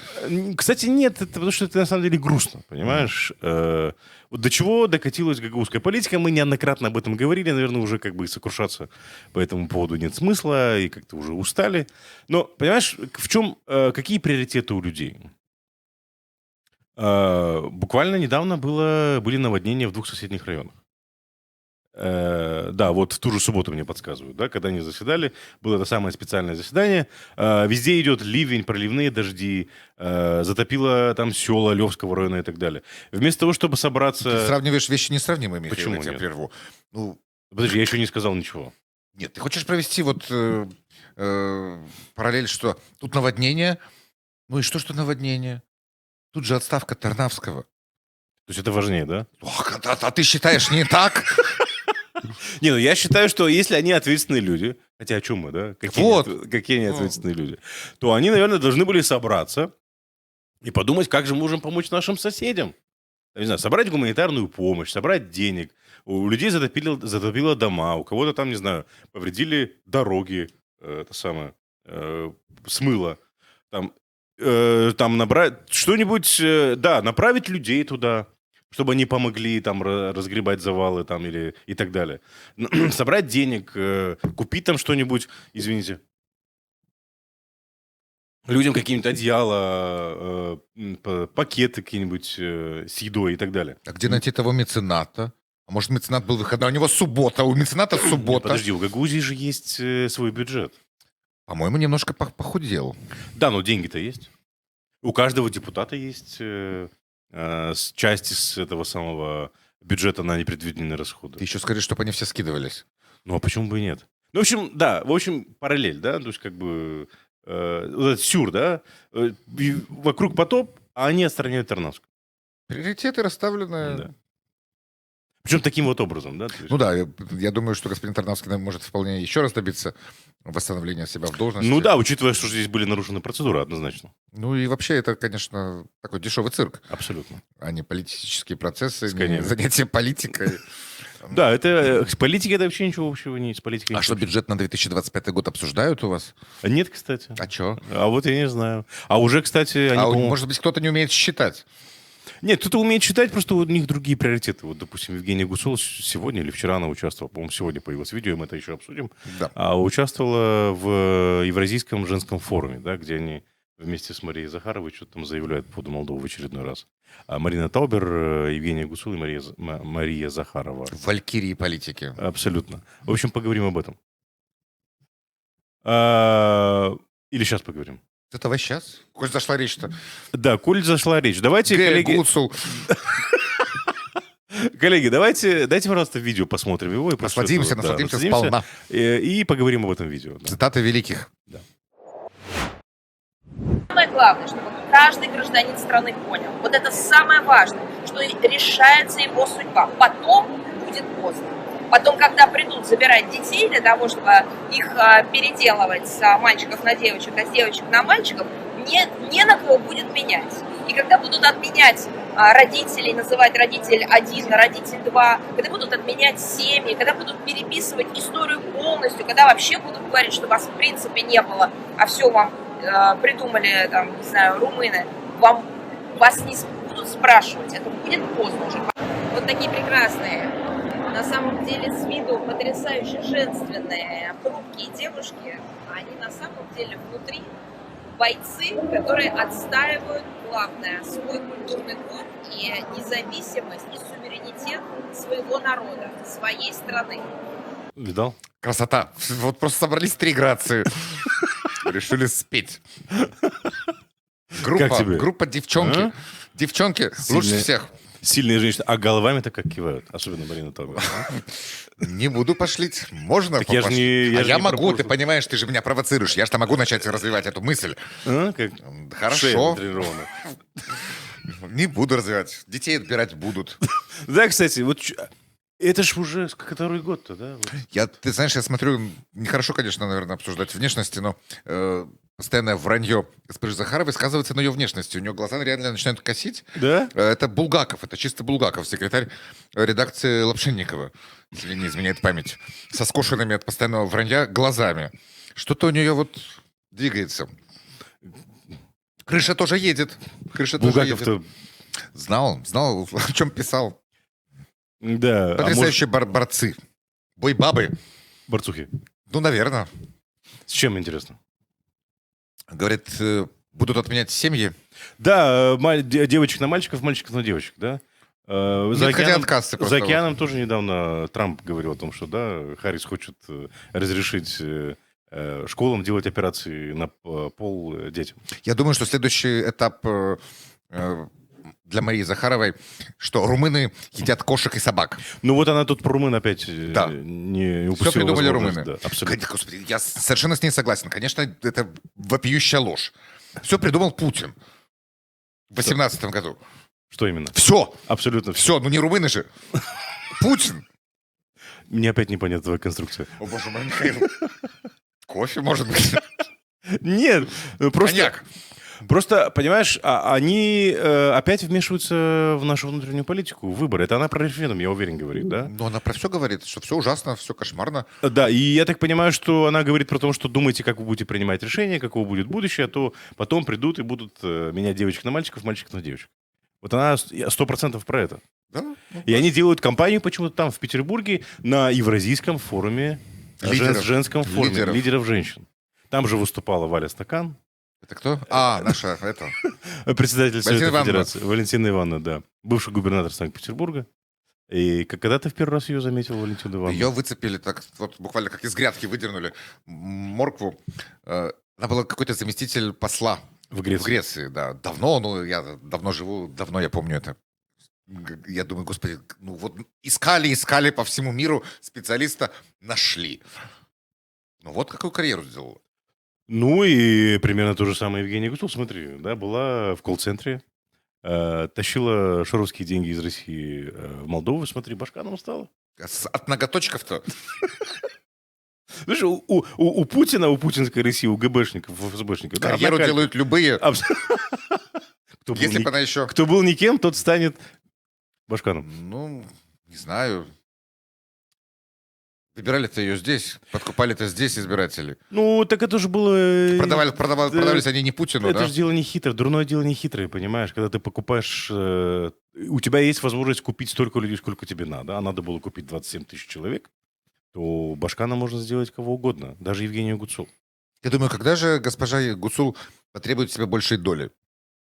Кстати, нет, это потому что это на самом деле грустно, понимаешь? Вот до чего докатилась гагаузская политика, мы неоднократно об этом говорили, наверное, уже как бы сокрушаться по этому поводу нет смысла, и как-то уже устали. Но, понимаешь, какие приоритеты у людей? Буквально недавно были наводнения в 2 соседних районах. Да, вот в ту же субботу мне подсказывают, да, когда они заседали, было это самое специальное заседание, везде идет ливень, проливные дожди, затопило там села Левского района и так далее. Вместо того, чтобы собраться... Ты сравниваешь вещи несравнимые, Михаил, Почему я тебя нет? прерву. Ну, Подожди, я еще не сказал ничего. нет, ты хочешь провести вот параллель, что тут наводнение, ну и что наводнение? Тут же отставка Тарнавского. То есть это важнее, да? Ох, а ты считаешь не так? Не, ну я считаю, что если они ответственные люди, хотя о чем мы, да? Какие они ответственные люди, то они, наверное, должны были собраться и подумать, как же мы можем помочь нашим соседям. Я не знаю, собрать гуманитарную помощь, собрать денег, У людей затопило дома, у кого-то там, не знаю, повредили дороги, это самое, смыло. Там набрать что-нибудь, направить людей туда, чтобы они помогли там разгребать завалы там или и так далее. Собрать денег, купить там что-нибудь, извините. Людям какие-нибудь одеяла, пакеты какие-нибудь с едой и так далее. А где найти того мецената? А может, меценат был выходной? У него суббота, у мецената Нет, суббота. подожди, у Гагаузии же есть свой бюджет. По-моему, немножко похудел. Да, но деньги-то есть. У каждого депутата есть части с этого самого бюджета на непредвиденные расходы. Ты еще скажи, чтобы они все скидывались. Ну, а почему бы и нет? Ну, в общем, да, параллель, да, то есть как бы вот этот сюр, да, вокруг потоп, а они отстраняют Тарнавскую. Приоритеты расставлены... Да. Причем таким вот образом, да? Ну да, я думаю, что господин Тарнавский может вполне еще раз добиться восстановления себя в должности. Ну да, учитывая, что здесь были нарушены процедуры, однозначно. Ну и вообще это, конечно, такой дешевый цирк, Абсолютно. а не политические процессы, Конечно. не занятия политикой. Да, это с политикой это вообще ничего общего не с политикой. А что, бюджет на 2025 год обсуждают у вас? Нет, кстати. А что? А вот я не знаю. А уже, кстати, они, по-моему... Может быть, кто-то не умеет считать? Нет, кто-то умеет читать, просто у них другие приоритеты. Вот, допустим, Евгения Гусул сегодня или вчера она участвовала, по-моему, сегодня появилось видео, мы это еще обсудим, Да. Участвовала в Евразийском женском форуме, да, где они вместе с Марией Захаровой что-то там заявляют по поводу Молдовы в очередной раз. А Марина Таубер, Евгения Гусул и Мария Захарова. Валькирии политики. Абсолютно. В общем, поговорим об этом. Или сейчас поговорим. Это во сейчас? Коль зашла речь-то. Да, коль зашла речь. Давайте, коллеги... Гуцул. Коллеги, дайте, пожалуйста, видео посмотрим его. И Насладимся сполна. И поговорим об этом видео. Да. Цитаты великих. Да. Самое главное, чтобы каждый гражданин страны понял, вот это самое важное, что решается его судьба. Потом будет поздно. Потом, когда придут забирать детей для того, чтобы их переделывать с мальчиков на девочек, а с девочек на мальчиков, не на кого будет менять. И когда будут отменять родителей, называть родитель 1, родитель 2, когда будут отменять семьи, когда будут переписывать историю полностью, когда вообще будут говорить, что вас в принципе не было, а все вам придумали, там, не знаю, румыны, вас не будут спрашивать, это будет поздно уже. Вот такие прекрасные, на самом деле с виду потрясающе женственные, хрупкие девушки, они на самом деле внутри бойцы, которые отстаивают, главное, свой культурный код и независимость, и суверенитет своего народа, своей страны. Видал? Красота. Вот просто собрались 3 грации. Решили спеть. Группа девчонки. А? Девчонки лучше всех. Сильные женщины, а головами-то как кивают, особенно Марина Таубер. Не буду пошлить. Можно Так я же не- я же я не могу, про ты понимаешь, ты же меня провоцируешь. Я же могу начать развивать эту мысль. Как шея Хорошо. натренирована. Не буду развивать. Детей отбирать будут. Да, кстати, вот это ж уже который год-то, да? Вот. Ты знаешь, я смотрю, нехорошо, конечно, наверное, обсуждать внешности, но постоянное вранье госпожи Захаровой сказывается на ее внешности. У нее глаза реально начинают косить. Да? Это Булгаков, это чисто Булгаков, секретарь редакции Лапшенникова, если не изменяет память, со скошенными от постоянного вранья глазами. Что-то у нее вот двигается. Крыша тоже едет. Булгаков-то... Знал, о чем писал. Да. Потрясающие борцы. Бой-бабы. Борцухи. Ну, наверное. С чем, интересно? Говорит, будут отменять семьи. Да, девочек на мальчиков, мальчиков на девочек, да? Хотят кассы просто. За океаном тоже недавно Трамп говорил о том, что да, Харрис хочет разрешить школам делать операции на пол детям. Я думаю, что следующий этап для Марии Захаровой, что румыны едят кошек и собак. Ну вот она тут про румын опять Да. не упустила. Все придумали возможность. румыны. Да, абсолютно. Господи, я совершенно с ней согласен. Конечно, это вопиющая ложь. Все придумал Путин в 2018 году. Что именно? Все. Абсолютно все. Все, ну не румыны же. Путин. Мне опять непонятна твоя конструкция. О, боже мой, Михаил. Кофе, может быть. Нет, просто... Коньяк. Просто, понимаешь, они опять вмешиваются в нашу внутреннюю политику, в выборы. Это она про референдум, я уверен, говорит, да? Но она про все говорит, что все ужасно, все кошмарно. Да, и я так понимаю, что она говорит про то, что думайте, как вы будете принимать решения, каково будет будущее, а то потом придут и будут менять девочек на мальчиков, мальчиков на девочек. Вот она 100% про это. Да? Ну, И они делают кампанию почему-то там, в Петербурге, на Евразийском форуме, Лидеров. женском форуме, Лидеров. лидеров женщин. Там же выступала Валя Стакан, Это кто? Наша, это. председатель Совета Ивановна. Федерации, Валентина Ивановна, да, бывший губернатор Санкт-Петербурга. И когда ты в первый раз ее заметил, Валентина Ивановна? Ее выцепили так, вот буквально как из грядки выдернули моркву. Она была какой-то заместитель посла В Греции. в Греции, да. Давно, я давно живу, давно я помню это. Я думаю, господи, ну вот искали по всему миру специалиста, нашли. Ну вот какую карьеру сделала. Ну и примерно то же самое Евгения Гуцул, смотри, да, была в колл-центре, тащила шоровские деньги из России в Молдову, смотри, башканом стала. От ноготочков-то. Знаешь, у Путина, у путинской России, у ГБшников, у ФСБшников, да, Карьеру одна калька. делают любые. Кто был Если ни- бы она еще... кто был никем, тот станет башканом. Ну, не знаю. Выбирали-то ее здесь, подкупали-то здесь избиратели. Ну, так это же было... Продавались они не Путину, Это да? же дело не хитрое, дурное дело не хитрое, понимаешь? Когда ты покупаешь... у тебя есть возможность купить столько людей, сколько тебе надо, а надо было купить 27 тысяч человек, то башкана можно сделать кого угодно, даже Евгению Гуцул. Я думаю, когда же госпожа Гуцул потребует себе большей доли?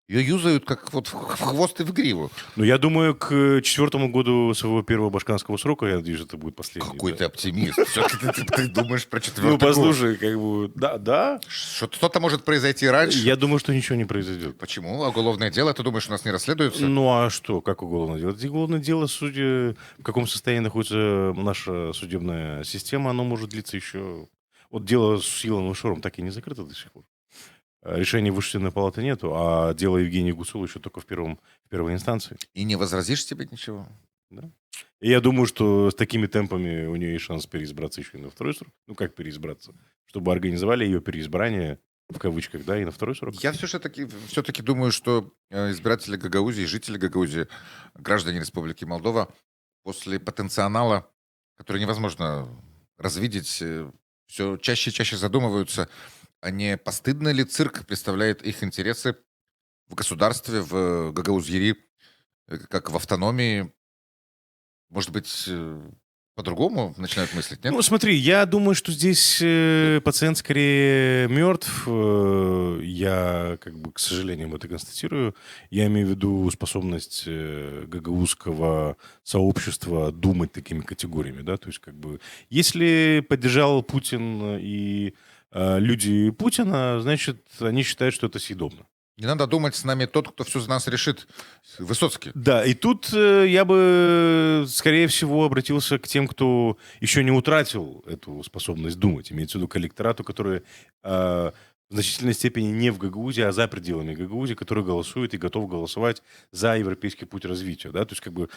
Ее юзают как вот в хвост и в гриву. Но я думаю, к 4-му году своего первого башканского срока, я надеюсь, это будет последний. Какой да. ты оптимист. Все-таки ты думаешь про четвертый Ну, год. послушай, как бы, да. Что-то может произойти раньше. Я думаю, что ничего не произойдет. Почему? А уголовное дело, ты думаешь, у нас не расследуется? Ну, а что, как уголовное дело? Это уголовное дело, судя в каком состоянии находится наша судебная система, оно может длиться еще... Вот дело с Илоном Шором так и не закрыто до сих пор. Решения Высшей судебной палаты нету, а дело Евгении Гуцул еще только в первой инстанции. И не возразишь тебе ничего? И я думаю, что с такими темпами у нее есть шанс переизбраться еще и на второй срок. Ну, как переизбраться? Чтобы организовали ее переизбрание, в кавычках, да, и на второй срок. Я все-таки думаю, что избиратели Гагаузии, жители Гагаузии, граждане Республики Молдова, после потенциала, который невозможно развидеть, все чаще и чаще задумываются, а не постыдно ли цирк представляет их интересы в государстве, в Гагаузии, как в автономии. Может быть, по-другому начинают мыслить, нет? Ну, смотри, я думаю, что здесь пациент скорее мертв. Я, как бы, к сожалению, это констатирую. Я имею в виду способность гагаузского сообщества думать такими категориями, да, то есть, как бы, если поддержал Путин и люди Путина, значит, они считают, что это съедобно. Не надо думать, с нами тот, кто все за нас решит. Высоцкий. Да, и тут я бы, скорее всего, обратился к тем, кто еще не утратил эту способность думать. Имеется в виду к электорату, который в значительной степени не в Гагаузии, а за пределами Гагаузии, который голосует и готов голосовать за европейский путь развития. Да? То есть, как бы,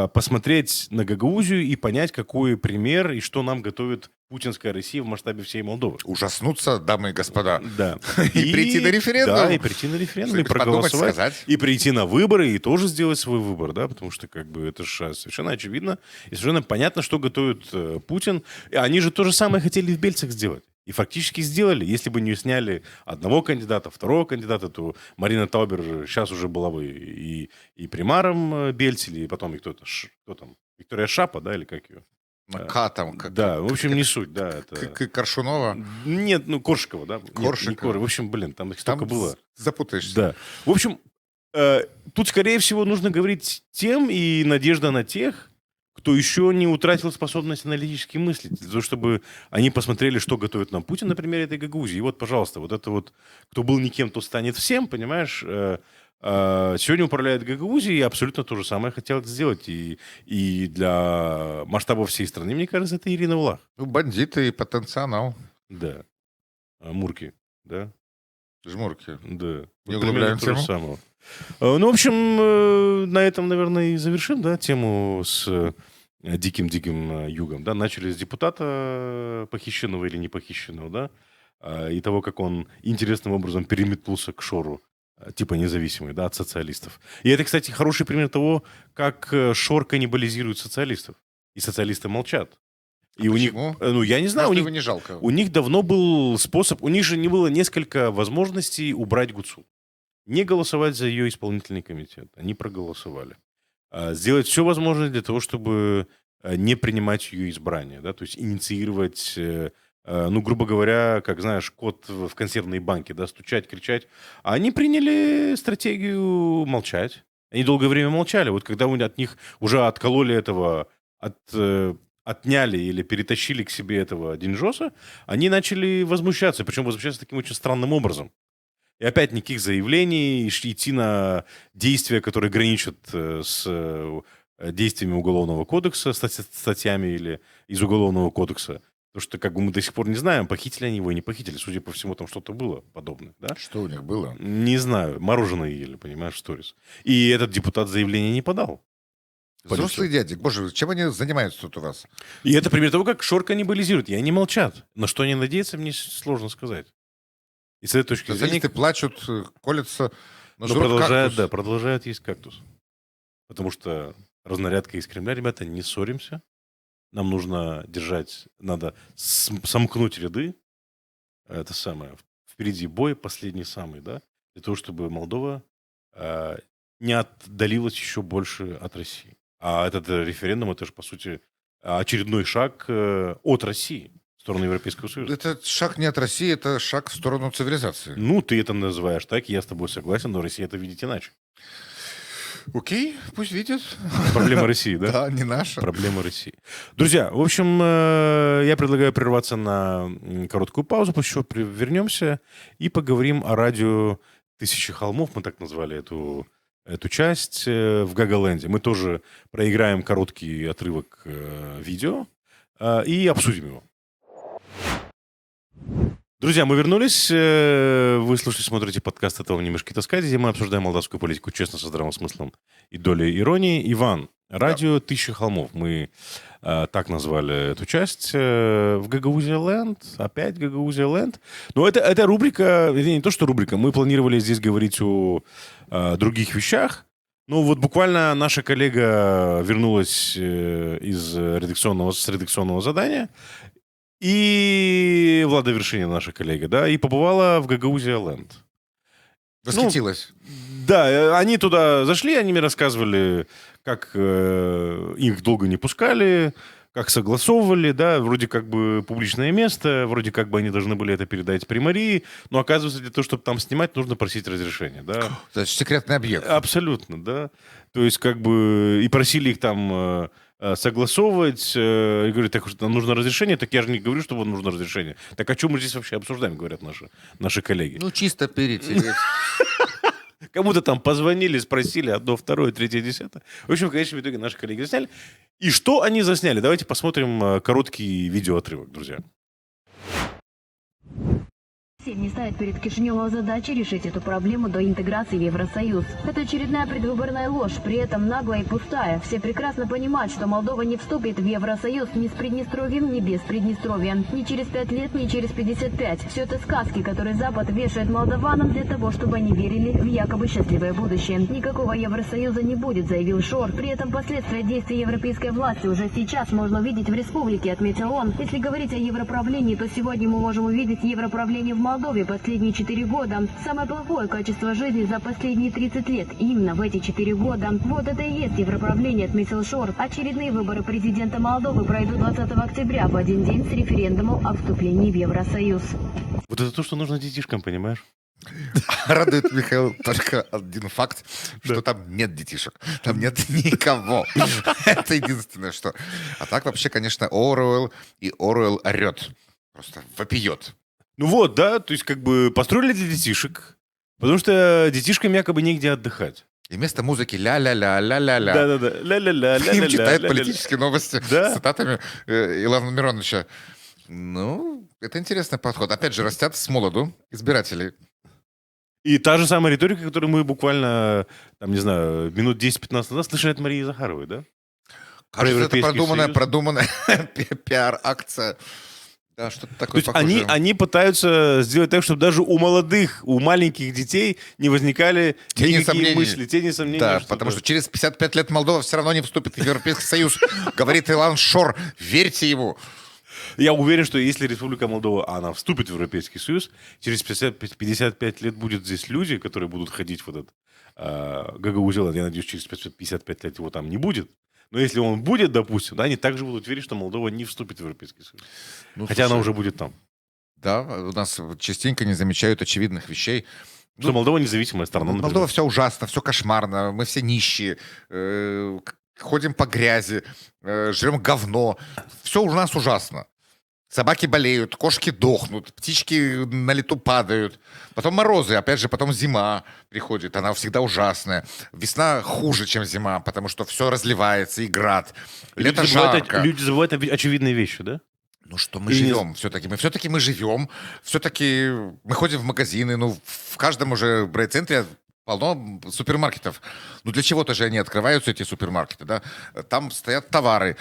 посмотреть на Гагаузию и понять, какой пример и что нам готовит путинская Россия в масштабе всей Молдовы. Ужаснуться, дамы и господа. Да. И прийти на референдум. Да, и прийти на референдум, и Подумать, проголосовать, сказать. и прийти на выборы, и тоже сделать свой выбор, да, потому что, как бы, это же совершенно очевидно, и совершенно понятно, что готовит Путин. И они же то же самое хотели в Бельцах сделать. И фактически сделали. Если бы не сняли одного кандидата, второго кандидата, то Марина Таубер сейчас уже была бы и примаром Бельцели, и потом и кто там, Виктория Шапа, да, или как ее? Там, Да, в общем, не суть, да. Это... Коршунова. Нет, ну, Коршикова, да? Нет, Коршикова. В общем, блин, там их столько было. Запутаешься. Да. В общем, тут, скорее всего, нужно говорить тем и надежда на тех, кто еще не утратил способность аналитически мыслить, для того, чтобы они посмотрели, что готовит нам Путин на примере этой Гагаузии. И вот, пожалуйста, вот это вот, кто был никем, то станет всем, понимаешь? Сегодня управляет Гагаузией, и абсолютно то же самое хотел это сделать. И для масштаба всей страны, мне кажется, это Ирина Влах. Ну, бандиты и потенциал. Да. Мурки, да? Жмурки. Да. Не Вот углубляем примерно то же тему? самое. Ну, в общем, на этом, наверное, и завершим, да, тему с диким югом, да. Начали с депутата похищенного или не похищенного, да, и того, как он интересным образом переметнулся к Шору типа независимые, да, от социалистов. И это, кстати, хороший пример того, как Шор каннибализирует социалистов. И социалисты молчат. И у них, Почему? ну, я не знаю, Может, у его них, не жалко. у них давно был способ, у них же не было несколько возможностей убрать Гуцул. Не голосовать за ее исполнительный комитет. Они проголосовали. Сделать все возможное для того, чтобы не принимать ее избрание, да, то есть инициировать, ну, грубо говоря, как, знаешь, кот в консервной банке, да, стучать, кричать. А они приняли стратегию молчать. Они долгое время молчали. Вот когда от них уже откололи этого, отняли или перетащили к себе этого Динжоса, они начали возмущаться, причем возмущаться таким очень странным образом. И опять никаких заявлений, идти на действия, которые граничат с действиями Уголовного кодекса, статьями или из Уголовного кодекса. Потому что как бы мы до сих пор не знаем, похитили они его и не похитили. Судя по всему, там что-то было подобное. Да? Что у них было? Не знаю. Мороженое ели, понимаешь, в сторис. И этот депутат заявление не подал. Взрослый дядик. Боже, чем они занимаются тут у вас? И это пример того, как Шор каннибализирует. И они молчат. На что они надеются, мне сложно сказать. И с этой точки зрения... Социалисты плачут, колятся, но жрут продолжают, кактус. да, продолжают есть кактус. Потому что разнарядка из Кремля, ребята, не ссоримся. Нам нужно держать, надо сомкнуть ряды. Это самое. Впереди бой, последний самый, да, для того, чтобы Молдова не отдалилась еще больше от России. А этот референдум, это же, по сути, очередной шаг от России в сторону Европейского Союза. Это шаг не от России, это шаг в сторону цивилизации. Ну, ты это называешь так, я с тобой согласен, но Россия это видит иначе. Окей, пусть видят. Проблема России, да? Да, не наша. Проблема России. Друзья, в общем, я предлагаю прерваться на короткую паузу, после чего вернемся и поговорим о радио «Тысячи холмов». Мы так назвали эту часть в Гагаленде. Мы тоже проиграем короткий отрывок видео и обсудим его. Друзья, мы вернулись. Вы слушаете, смотрите подкаст «Этого не мешки таскать», где мы обсуждаем молдавскую политику честно, со здравым смыслом и долей иронии. Иван, радио «Тысячи холмов». Мы так назвали эту часть. В Гагаузия Ленд. Опять Гагаузия Ленд. Но это рубрика, не то, что рубрика. Мы планировали здесь говорить о других вещах. Ну, вот буквально наша коллега вернулась с редакционного задания. И Влада Вершинина, наша коллега, да, и побывала в Гагаузия Ленд. Восхитилась. Да, они туда зашли, они мне рассказывали, как их долго не пускали, как согласовывали, да, вроде как бы публичное место, вроде как бы они должны были это передать примарии, но оказывается, для того, чтобы там снимать, нужно просить разрешения, да. Это секретный объект. Абсолютно, да. То есть как бы и просили их там согласовывать, и говорят, так нам нужно разрешение, так я же не говорю, что вам нужно разрешение. Так о чем мы здесь вообще обсуждаем, говорят наши коллеги. Ну, чисто перетереть. Кому-то там позвонили, спросили одно, второе, третье, десятое. В общем, в конечном итоге наши коллеги засняли. И что они засняли? Давайте посмотрим короткий видеоотрывок, друзья. Не ставит перед Кишиневым задачи решить эту проблему до интеграции в Евросоюз. Это очередная предвыборная ложь, при этом наглая и пустая. Все прекрасно понимают, что Молдова не вступит в Евросоюз ни с Приднестровьем, ни без Приднестровья. Ни через 5 лет, ни через 55. Все это сказки, которые Запад вешает молдаванам для того, чтобы они верили в якобы счастливое будущее. Никакого Евросоюза не будет, заявил Шор. При этом последствия действий европейской власти уже сейчас можно увидеть в республике, отметил он. Если говорить о европравлении, то сегодня мы можем увидеть европравление в Молдове последние 4 года. Самое плохое качество жизни за последние 30 лет. Именно в эти 4 года. Вот это и есть европравление, отметил Шор. Очередные выборы президента Молдовы пройдут 20 октября, в один день с референдумом о вступлении в Евросоюз. Вот это то, что нужно детишкам, понимаешь? Радует, Михаил, только один факт, что там нет детишек. Там нет никого. Это единственное, что... А так вообще, конечно, Оруэлл орет. Просто вопиет. Ну вот, да, то есть как бы построили для детишек, потому что детишкам якобы негде отдыхать. И вместо музыки ля-ля-ля-ля-ля-ля. Да-да-да, ля-ля-ля-ля-ля-ля. Им читают политические новости Да. с цитатами Илона Мироновича. Ну, это интересный подход. Опять же, растят с молоду избирателей. И та же самая риторика, которую мы буквально, там, не знаю, минут 10-15 назад слышали от Марии Захаровой, да? Кажется, это Европейский продуманная Союз. продуманная пиар-акция Да, что-то То такое есть похожее. они пытаются сделать так, чтобы даже у молодых, у маленьких детей не возникали Тени никакие сомнений. мысли, тени сомнений. Да, что потому да. что через 55 лет Молдова все равно не вступит в Европейский Союз, говорит Илон Шор. Верьте ему. Я уверен, что если Республика Молдова, она вступит в Европейский Союз, через 55 лет будут здесь люди, которые будут ходить в этот Гагаузеланд. Я надеюсь, через 55 лет его там не будет. Но если он будет, допустим, да, они также будут верить, что Молдова не вступит в Европейский Союз. Ну, Хотя она слушай, уже будет там. Да, у нас частенько не замечают очевидных вещей. Что Молдова независимая страна, например. Молдова все ужасно, все кошмарно, мы все нищие, ходим по грязи, жрем говно. Все у нас ужасно. Собаки болеют, кошки дохнут, птички на лету падают. Потом морозы, опять же, потом зима приходит, она всегда ужасная. Весна хуже, чем зима, потому что все разливается, и град. Лето жарко. Люди забывают очевидные вещи, да? Ну что мы И не- живем все-таки. Мы живем. Все-таки мы ходим в магазины. Ну, в каждом уже райцентре полно супермаркетов. Ну, для чего-то же они открываются, эти супермаркеты, да? Там стоят товары.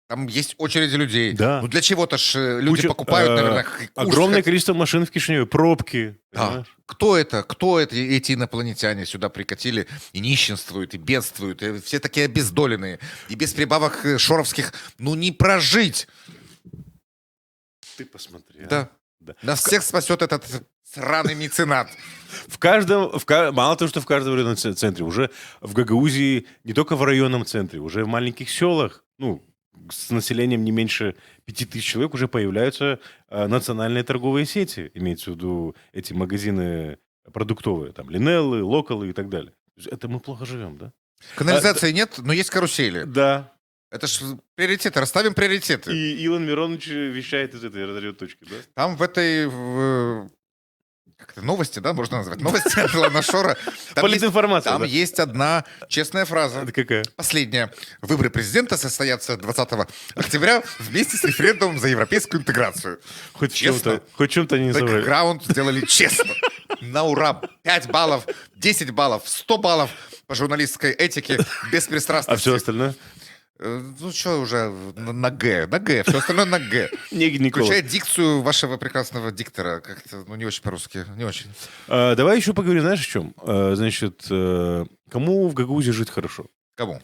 Там есть очереди людей. Да. Ну, для чего-то ж люди Куча, покупают, наверное, огромное количество машин в Кишиневе, пробки. Да. понимаешь? Кто это? Кто это? Эти инопланетяне сюда прикатили и нищенствуют, и бедствуют. И все такие обездоленные. И без прибавок шоровских, ну, не прожить. Ты посмотри. а. Да. Да. Нас всех спасет этот сраный меценат. Мало того, что в каждом районном центре, уже в Гагаузии, не только в районном центре, уже в маленьких селах, ну, с населением не меньше 5000 человек уже появляются национальные торговые сети, имеется в виду эти магазины продуктовые, там, Линеллы, Локалы и так далее. То есть это мы плохо живем, да? Канализации нет, но есть карусели. Да. Это ж приоритеты, расставим приоритеты. И Илон Миронович вещает из этой точки, да? Там в этой как-то новости, да, можно назвать? Новости от Илона Шора. Политинформация, Там да. есть одна честная фраза. Это какая? Последняя. Выборы президента состоятся 20 октября вместе с референдумом за европейскую интеграцию. Хоть Честно? в чем-то они не соврали. Бэкграунд сделали честно. На ура. 5 баллов, 10 баллов, 100 баллов по журналистской этике, беспристрастности. А все остальное? Ну, что уже на Г. На Г. Все остальное на Г. Не гинеколог. Включая дикцию вашего прекрасного диктора. Как-то, ну, не очень по-русски. Не очень. Давай еще поговорим, знаешь, о чем? Значит, кому в Гагаузии жить хорошо? Кому?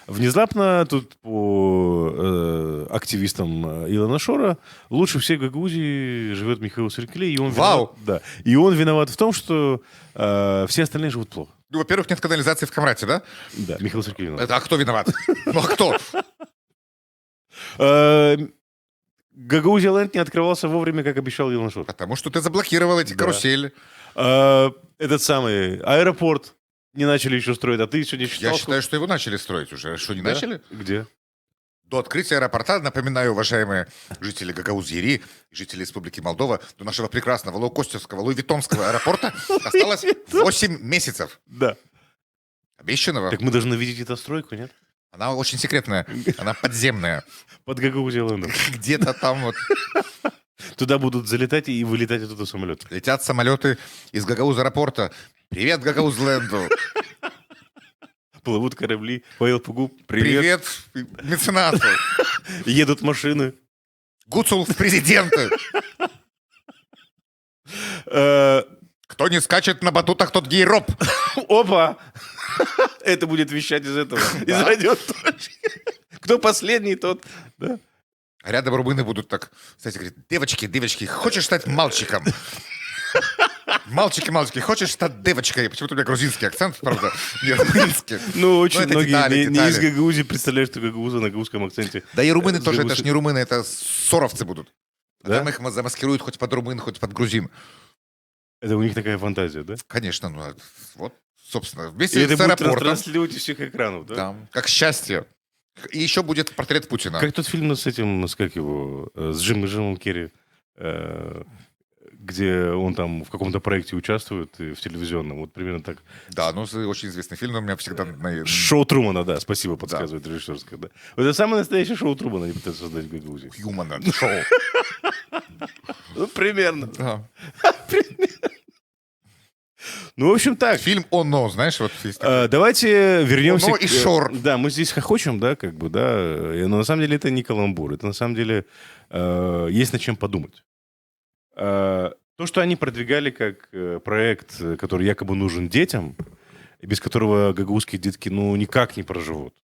Внезапно тут по активистам Илона Шора лучше всех в Гагаузии живет Михаил Сыркелей. И он Вау! виноват, да. И он виноват в том, что все остальные живут плохо. Ну, во-первых, нет канализации в Камрате, да? Да, Михаил Сыркелей виноват. А кто виноват? Ну, а кто? Гагаузия Ленд не открывался вовремя, как обещал Илон Шор. Потому что ты заблокировал эти Да. карусели. Этот самый аэропорт не начали еще строить, а ты сегодня читал? Я считаю, что его начали строить уже. Что, не Да? начали? Где? До открытия аэропорта, напоминаю, уважаемые жители Гагаузии, жители Республики Молдова, до нашего прекрасного лоукостерского, луивиттонского аэропорта осталось 8 месяцев. Да. Обещанного. Так мы должны видеть эту стройку, нет? Она очень секретная. Она подземная. Под Гагаузией Лендом. Где-то там вот Туда будут залетать и вылетать оттуда самолеты. летят самолеты из Гагауз аэропорта. Привет, Гагаузленду. Плывут корабли по ЛПГу. Привет. Привет, меценату. Едут машины. Гуцул в президенты. Э, Кто не скачет на батутах, тот гей-роб. Опа! Это будет вещать из этого. Из радиоточки. Кто последний, тот... Да. Рядом румыны будут так, кстати, говорит, девочки, хочешь стать мальчиком? Мальчики, хочешь стать девочкой? Почему-то у меня грузинский акцент, правда, не румынский. Ну, очень это многие детали, не из детали. Гагаузии представляют, что Гагауза на гагаузском акценте. Да и румыны С тоже, это Гагаузии. ж не румыны, это соровцы будут. А Да? там их замаскируют хоть под румын, хоть под грузин. Это у них такая фантазия, да? Конечно, ну вот, собственно, И вместе это с будет аэропортом. транслировать из всех экранов, да? Да, как счастье. И еще будет портрет Путина. Как тот фильм с этим, как его, с Джимом Керри, где он там в каком-то проекте участвует в телевизионном, вот примерно так. Да, ну очень известный фильм, но у меня всегда... Шоу Трумана, да, спасибо, подсказывает режиссерская, да. Вот это самое настоящее шоу Трумана они пытаются создать в Гагаузии. Хьюмана шоу. Ну, примерно. Да. Ну, в общем, так. Фильм «Оно», знаешь, вот есть такой. Давайте вернемся... «Оно» и «Шор». Да, мы здесь хохочем, да, как бы, да, но на самом деле это не каламбур, это на самом деле есть над чем подумать. То, что они продвигали как проект, который якобы нужен детям, и без которого гагаузские детки, ну, никак не проживут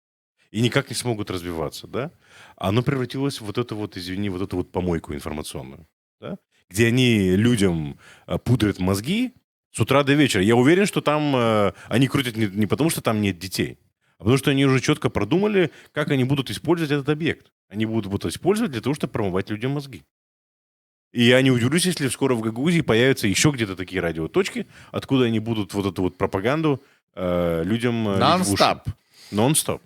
и никак не смогут развиваться, да, оно превратилось в вот эту вот, извини, вот эту вот помойку информационную, да, где они людям пудрят мозги с утра до вечера. Я уверен, что там они крутят не потому, что там нет детей, а потому что они уже четко продумали, как они будут использовать этот объект. Они будут использовать для того, чтобы промывать людям мозги. И я не удивлюсь, если скоро в Гагаузии появятся еще где-то такие радиоточки, откуда они будут вот эту вот пропаганду людям... Нон-стоп. Нон-стоп.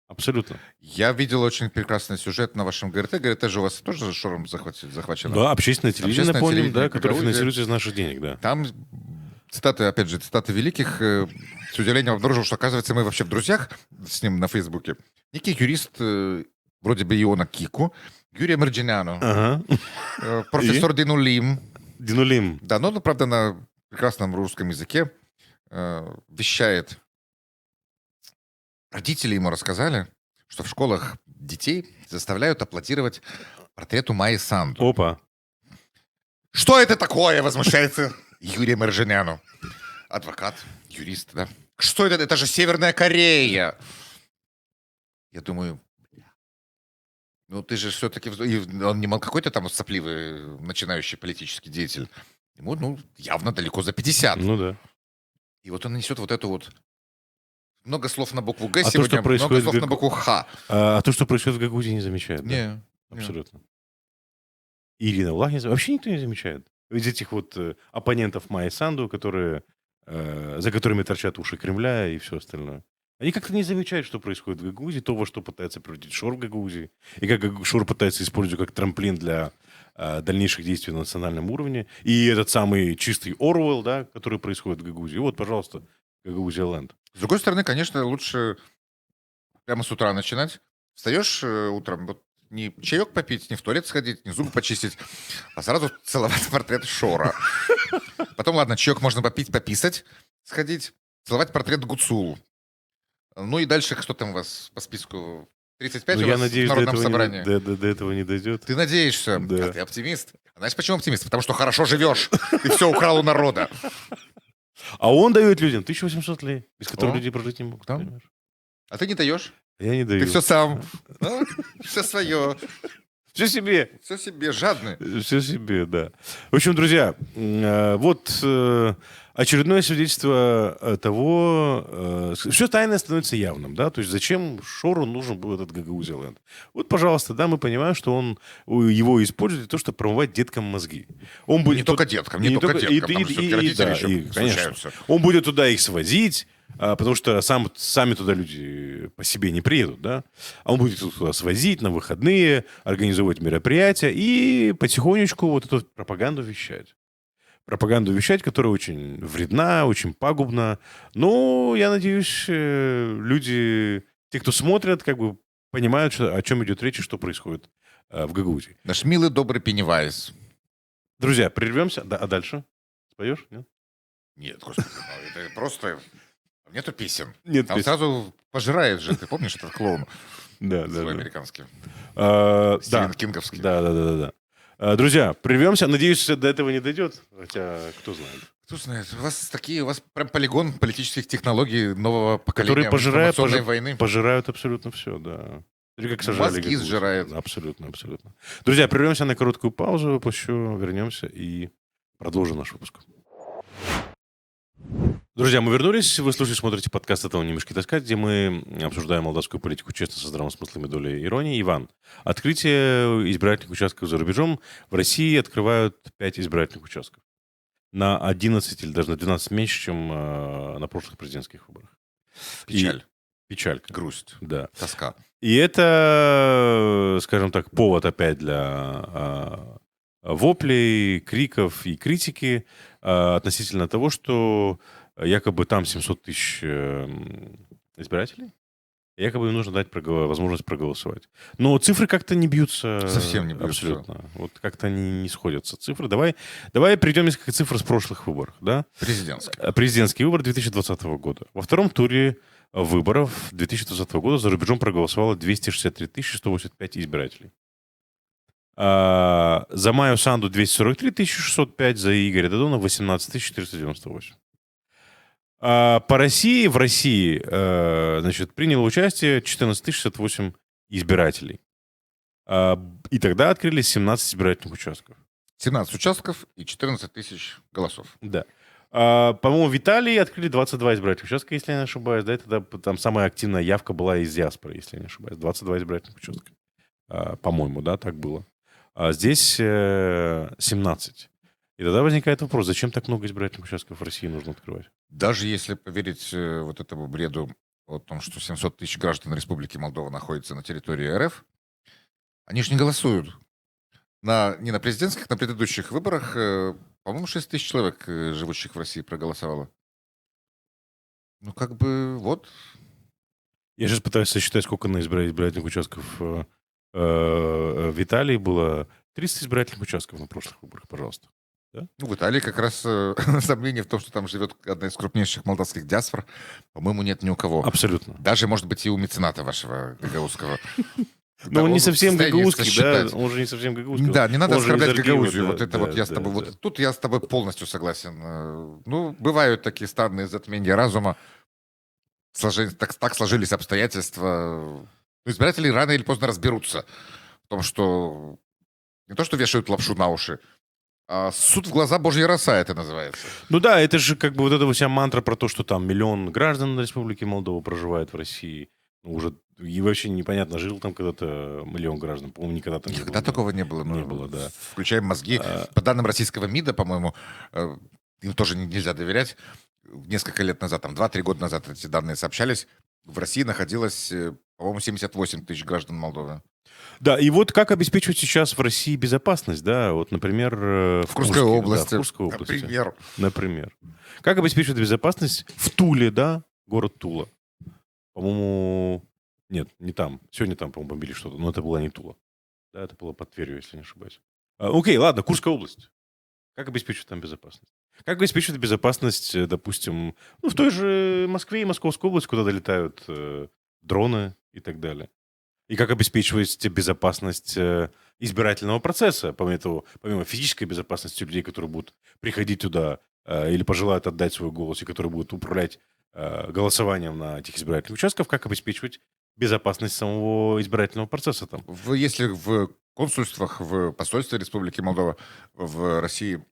Абсолютно. Я видел очень прекрасный сюжет на вашем ГРТ. ГРТ же у вас тоже шором захвачено? Да, общественное телевидение, Общественное напомним, телевидение да, которое Гагаузии. финансируется из наших денег, да. Там цитаты, опять же, цитаты великих. С удивлением обнаружил, что, оказывается, мы вообще в друзьях с ним на Фейсбуке. Некий юрист, вроде бы Иона Кику, Юрия Мерджиняну, Ага. профессор Динулим. Динулим. Да, но он, правда, на прекрасном русском языке вещает. Родители ему рассказали, что в школах детей заставляют аплодировать портрету Майи Санду. Опа. Что это такое, возмущается Юрий Мерджиняну. Адвокат, юрист, да. Что это? Это же Северная Корея. Я думаю, ну ты же все-таки... Он не какой-то там сопливый начинающий политический деятель. Ему, ну, явно далеко за 50. Ну да. И вот он несет вот эту вот... Много слов на букву Г А то, сегодня, что происходит много слов в на букву Х. А то, что происходит в Гагаузии, не замечают. Да? Не. Абсолютно. Ирина Влахина вообще никто не замечает. Из этих вот оппонентов Майи Санду, которые, за которыми торчат уши Кремля и все остальное. Они как-то не замечают, что происходит в Гагаузии, то, во что пытается превратить Шор в Гагаузии, и как Шор пытается использовать как трамплин для дальнейших действий на национальном уровне. И этот самый чистый Оруэлл, да, который происходит в Гагаузии. Вот, пожалуйста, Гагаузия Ленд. С другой стороны, конечно, лучше прямо с утра начинать. Встаешь утром, вот не чаек попить, не в туалет сходить, не зубы почистить, а сразу целовать портрет Шора. Потом, ладно, чаек можно попить, пописать, сходить, целовать портрет Гуцул. Ну и дальше, что там у вас по списку? 35 Ну, у я вас надеюсь, в до народном этого, собрании? до этого не дойдет. Ты надеешься? Да. А ты оптимист? А знаешь, почему оптимист? Потому что хорошо живешь. Ты все украл у народа. А он дает людям 1800 лей, без которых О, люди прожить не могут. да. Понимаешь? А ты не даешь? Я не даю. Ты все сам. Все свое. Все себе. Все себе, жадный. Все себе, да. В общем, друзья, вот очередное свидетельство того, все тайное становится явным, да, то есть зачем Шору нужен был этот Гагаузия Ленд. Вот, пожалуйста, да, мы понимаем, что он его использует для того, чтобы промывать деткам мозги. Он будет Не только деткам, не только деткам. Там все-таки родители да, еще конечно. случаются. Он будет туда их свозить, потому что сами туда люди по себе не приедут, да. А он будет их туда свозить на выходные, организовывать мероприятия и потихонечку вот эту пропаганду вещать. Пропаганду вещать, которая очень вредна, очень пагубна. Но, я надеюсь, люди, те, кто смотрят, как бы понимают, о чем идет речь и что происходит в Гагаузии. Наш милый, добрый Пеннивайз. Друзья, прервемся. Да, а дальше? Споешь? Нет? Нет, господи, ну, это просто... Нету песен. Нет Там песен. сразу пожирает же, ты помнишь этот клоун? Да, Злой да. американский. Да. Стивен Кинговский. Да. Друзья, прервемся. Надеюсь, до этого не дойдет. Хотя, кто знает. Кто знает, у вас прям полигон политических технологий нового поколения Которые пожирают, информационной войны. пожирают абсолютно все, да. Или как сожрали Мозги Гагаузию. сжирают. Абсолютно. Друзья, прервемся на короткую паузу, после чего вернемся и продолжим наш выпуск. Друзья, мы вернулись. Вы слушаете, смотрите подкаст «Этого не мешки таскать», где мы обсуждаем молдавскую политику честно, со здравым смыслом и долей иронии. Иван, открытие избирательных участков за рубежом. В России открывают 5 избирательных участков. На 11 или даже на 12 меньше, чем на прошлых президентских выборах. Печаль, Печалька. грусть, Да. тоска. И это, скажем так, повод опять для воплей, криков и критики относительно того, что якобы там 700 тысяч избирателей. Якобы им нужно дать возможность проголосовать. Но цифры как-то не бьются. Совсем не бьются. Абсолютно. Вот как-то они не сходятся. Цифры. Давай приведем несколько цифр с прошлых выборов. Да? Президентский. Президентский выбор 2020 года. Во втором туре выборов 2020 года за рубежом проголосовало 263 185 избирателей. За Майю Санду 243 605, за Игоря Додона 18 498. В России, значит, приняло участие 14 068 избирателей. И тогда открылись 17 избирательных участков. 17 участков и 14 тысяч голосов. Да. По-моему, в Италии открыли 22 избирательных участка, если я не ошибаюсь. Да, тогда там самая активная явка была из диаспоры, если я не ошибаюсь. 22 избирательных участка. По-моему, да, так было. А здесь 17. И тогда возникает вопрос, зачем так много избирательных участков в России нужно открывать? Даже если поверить вот этому бреду о том, что 700 тысяч граждан Республики Молдова находятся на территории РФ, они же не голосуют. Не на президентских, на предыдущих выборах, по-моему, 6 тысяч человек, живущих в России, проголосовало. Ну, как бы, вот. Я сейчас пытаюсь сосчитать, сколько на избирательных участков в Италии было. 300 избирательных участков на прошлых выборах, пожалуйста. Да? Ну, в Италии как раз сомнение в том, что там живет одна из крупнейших молдавских диаспор, по-моему, нет ни у кого. Абсолютно. Даже, может быть, и у мецената вашего гагаузского. Но он не совсем гагаузский, да? да? Он же не совсем гагаузский. Да, не надо Он же из оскорблять Аргиева, Гагаузию. да, Вот это да, вот я с да, тобой, да. вот тут я с тобой полностью согласен. Ну, бывают такие странные затмения разума. Так сложились обстоятельства. Ну, избиратели рано или поздно разберутся в том, что не то, что вешают лапшу на уши, а суд в глаза Божья роса это называется. Ну да, это же как бы вот эта вся мантра про то, что там 1 миллион граждан Республики Молдова проживает в России. Ну, уже и вообще непонятно, жил там когда-то 1 миллион граждан. По-моему, никогда там не было. Никогда такого не было. Не было, да. Включаем мозги. По данным российского МИДа, по-моему, им тоже нельзя доверять. Несколько лет назад, там 2-3 года назад эти данные сообщались. В России находилось, по-моему, 78 тысяч граждан Молдовы. Да, и вот как обеспечивать сейчас в России безопасность, да, вот, например, В Курской области. Да, в Курской области. Например. Например. Как обеспечивать безопасность в Туле, да, город Тула. По-моему, нет, не там. Сегодня там, по-моему, бомбили что-то, но это была не Тула. Да, это было под Тверью, если не ошибаюсь. Окей, ладно, Курская область. Как обеспечивать там безопасность? Как обеспечивать безопасность, допустим, ну, в той же Москве и Московской области, куда долетают дроны и так далее? И как обеспечивать безопасность избирательного процесса, помимо физической безопасности людей, которые будут приходить туда или пожелают отдать свой голос, и которые будут управлять голосованием на этих избирательных участках, как обеспечивать безопасность самого избирательного процесса там? Если в консульствах, в посольстве Республики Молдова в России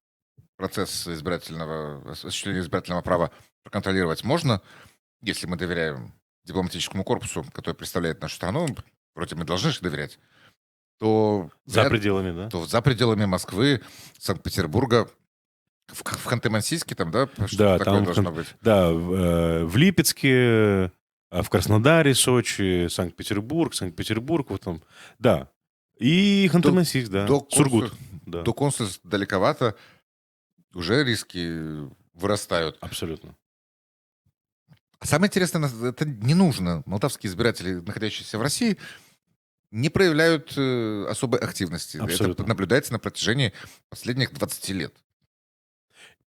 процесс осуществления избирательного права проконтролировать можно, если мы доверяем дипломатическому корпусу, который представляет нашу страну, вроде мы должны же доверять, то... За пределами, да? То за пределами Москвы, Санкт-Петербурга, в Ханты-Мансийске там, да? Что Да, такое там должно быть? Да, в Липецке, в Краснодаре, Сочи, Санкт-Петербург, вот там, да. И Ханты-Мансийск, да. Сургут. Да. До консульств далековато, уже риски вырастают. Абсолютно. А самое интересное, это не нужно. Молдавские избиратели, находящиеся в России, не проявляют особой активности. Абсолютно. Это наблюдается на протяжении последних 20 лет.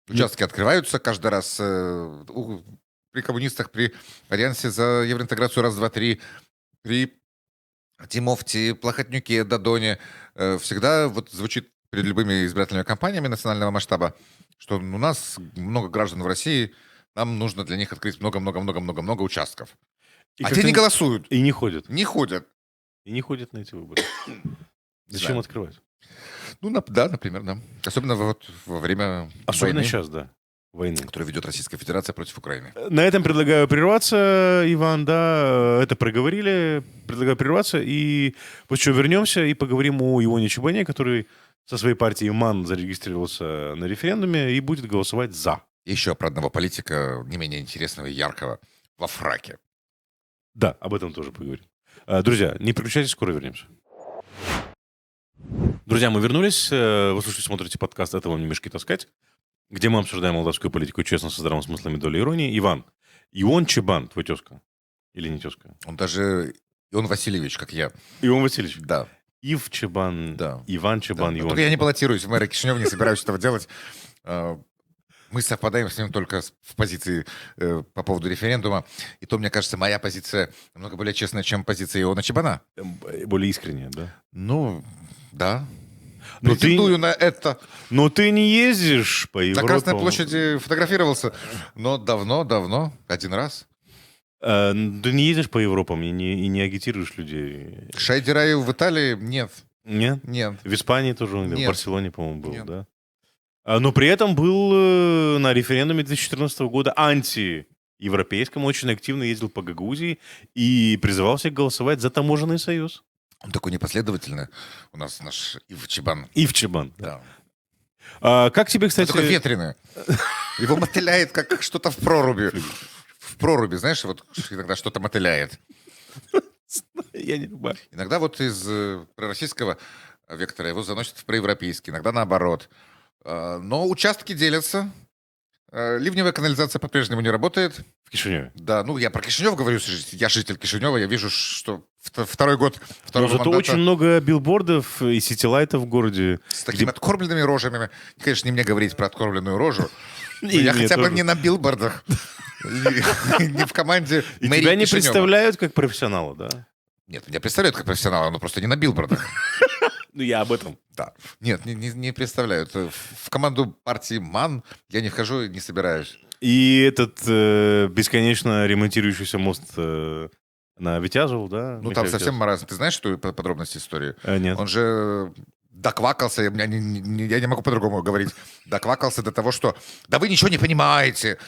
Участки открываются каждый раз при коммунистах, при Альянсе за евроинтеграцию раз, два, три, при Тимофте, Плохотнюке, Додоне. Всегда вот звучит перед любыми избирательными кампаниями национального масштаба, что у нас много граждан в России, нам нужно для них открыть много-много-много-много-много участков. А те не голосуют. И не ходят. Не ходят. И не ходят на эти выборы. Зачем Да. открывать? Ну, да, например, да. Особенно вот во время Особенно войны, сейчас, да, войны. которую ведет Российская Федерация против Украины. На этом предлагаю прерваться, Иван, да, это проговорили. Предлагаю прерваться, и после чего вернемся и поговорим о Ионе Чебане, который со своей партией МАН зарегистрировался на референдуме и будет голосовать «за». И еще про одного политика, не менее интересного и яркого, во фраке. Да, об этом тоже поговорим. Друзья, не переключайтесь, скоро вернемся. Друзья, мы вернулись. Вы слушаете, смотрите подкаст «Это вам не мешки таскать», где мы обсуждаем молдавскую политику честно, со здравым смыслом и долей иронии. Иван, Ион Чебан, твой тезка, Или не тезка? Он даже Ион Васильевич, как я. Иван Васильевич. Да. Ив Чебан, Да. Иван Да. Чебан, Но Ион только я не Чебан. баллотируюсь в мэра Кишинева, не собираюсь этого делать. Мы совпадаем с ним только в позиции по поводу референдума. И то, мне кажется, моя позиция намного более честная, чем позиция Иона Чебана. Более искренне, да? Ну, да. Но ты- Претендую на это. Но ты не ездишь по На Европе. Красной площади фотографировался, но давно, один раз. Ты не ездишь по Европам и не агитируешь людей. Шайдераю в Италии нет. Нет? Нет. В Испании тоже он, в Нет. Барселоне, по-моему, был, Нет. да? Но при этом был на референдуме 2014 года антиевропейском, очень активно ездил по Гагаузии и призывал всех голосовать за таможенный союз. Он такой непоследовательный. У нас наш Ив Чебан. И в Чебан. Да. Как тебе, Он кстати... такой ветреный. Его мотыляет, как что-то в проруби. В проруби, знаешь, вот иногда что-то мотыляет. Я не понимаю. Иногда вот из пророссийского вектора его заносят в проевропейский, иногда наоборот. Но участки делятся. Ливневая канализация по-прежнему не работает. В Кишиневе. Да, ну я про Кишинев говорю, я житель Кишинева, я вижу, что второй год Но второго зато мандата очень много билбордов и ситилайтов в городе. с такими откормленными рожами. Конечно, не мне говорить про откормленную рожу. но И я мне хотя бы тоже. не на билбордах, не в команде И мэрии тебя не Кишинева. представляют как профессионала, да? Нет, меня представляют как профессионала, но просто не на билбордах. Ну, я об этом. Да. Нет, не представляют. В команду партии МАН я не вхожу и не собираюсь. И этот бесконечно ремонтирующийся мост на Витязову, да? Ну, Михаил там совсем Витязов? маразм. Ты знаешь, что подробности истории? Нет. Он же доквакался, я не могу по-другому говорить, доквакался до того, что «да вы ничего не понимаете,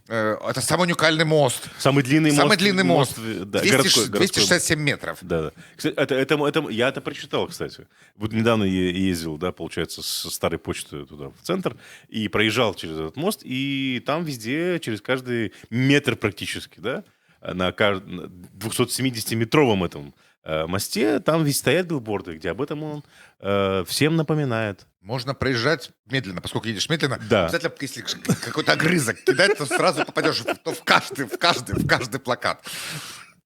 это самый уникальный мост, Самый длинный мост. самый длинный мост, Да, 267 метров». Да, да. Кстати, я это прочитал, кстати. Вот недавно я ездил, да, получается, с старой почты туда, в центр, и проезжал через этот мост, и там везде, через каждый метр практически, да, на 270-метровом этом мосте, там ведь стоят билборды, где об этом он всем напоминает. Можно проезжать медленно, поскольку едешь медленно. Да. Обязательно, если какой-то огрызок кидать, то сразу попадешь в каждый плакат.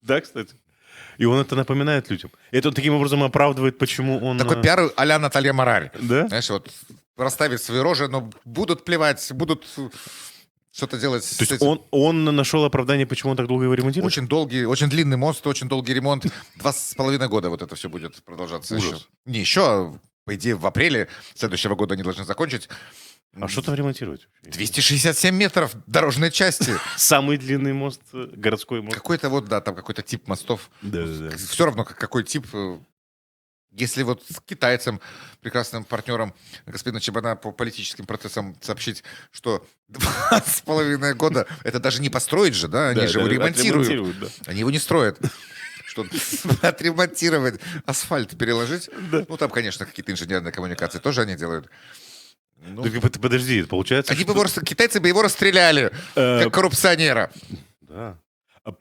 Да, кстати. И он это напоминает людям. Это он таким образом оправдывает, почему он... Такой пиар а-ля Наталья Мораль. Да? Знаешь, вот расставить свои рожи, но будут плевать, будут что-то делать То с есть этим. он нашел оправдание, почему он так долго его ремонтирует? Очень долгий, очень длинный мост, очень долгий ремонт. 2,5 года вот это все будет продолжаться Ужас. еще. Не еще, по идее, в апреле следующего года они должны закончить. А что там ремонтировать? 267 метров дорожной части. Самый длинный мост, городской мост. Какой-то вот, да, там какой-то тип мостов. Да. Все равно какой тип. Если вот с китайцам, прекрасным партнером господина Чебана по политическим процессам сообщить, что 2,5 года, это даже не построить же, да? Они же его ремонтируют. Да. Они его не строят. Что отремонтировать, асфальт переложить. Ну, там, конечно, какие-то инженерные коммуникации тоже они делают. Ну, Подожди, получается... они бы китайцы бы его расстреляли, как коррупционера. Да.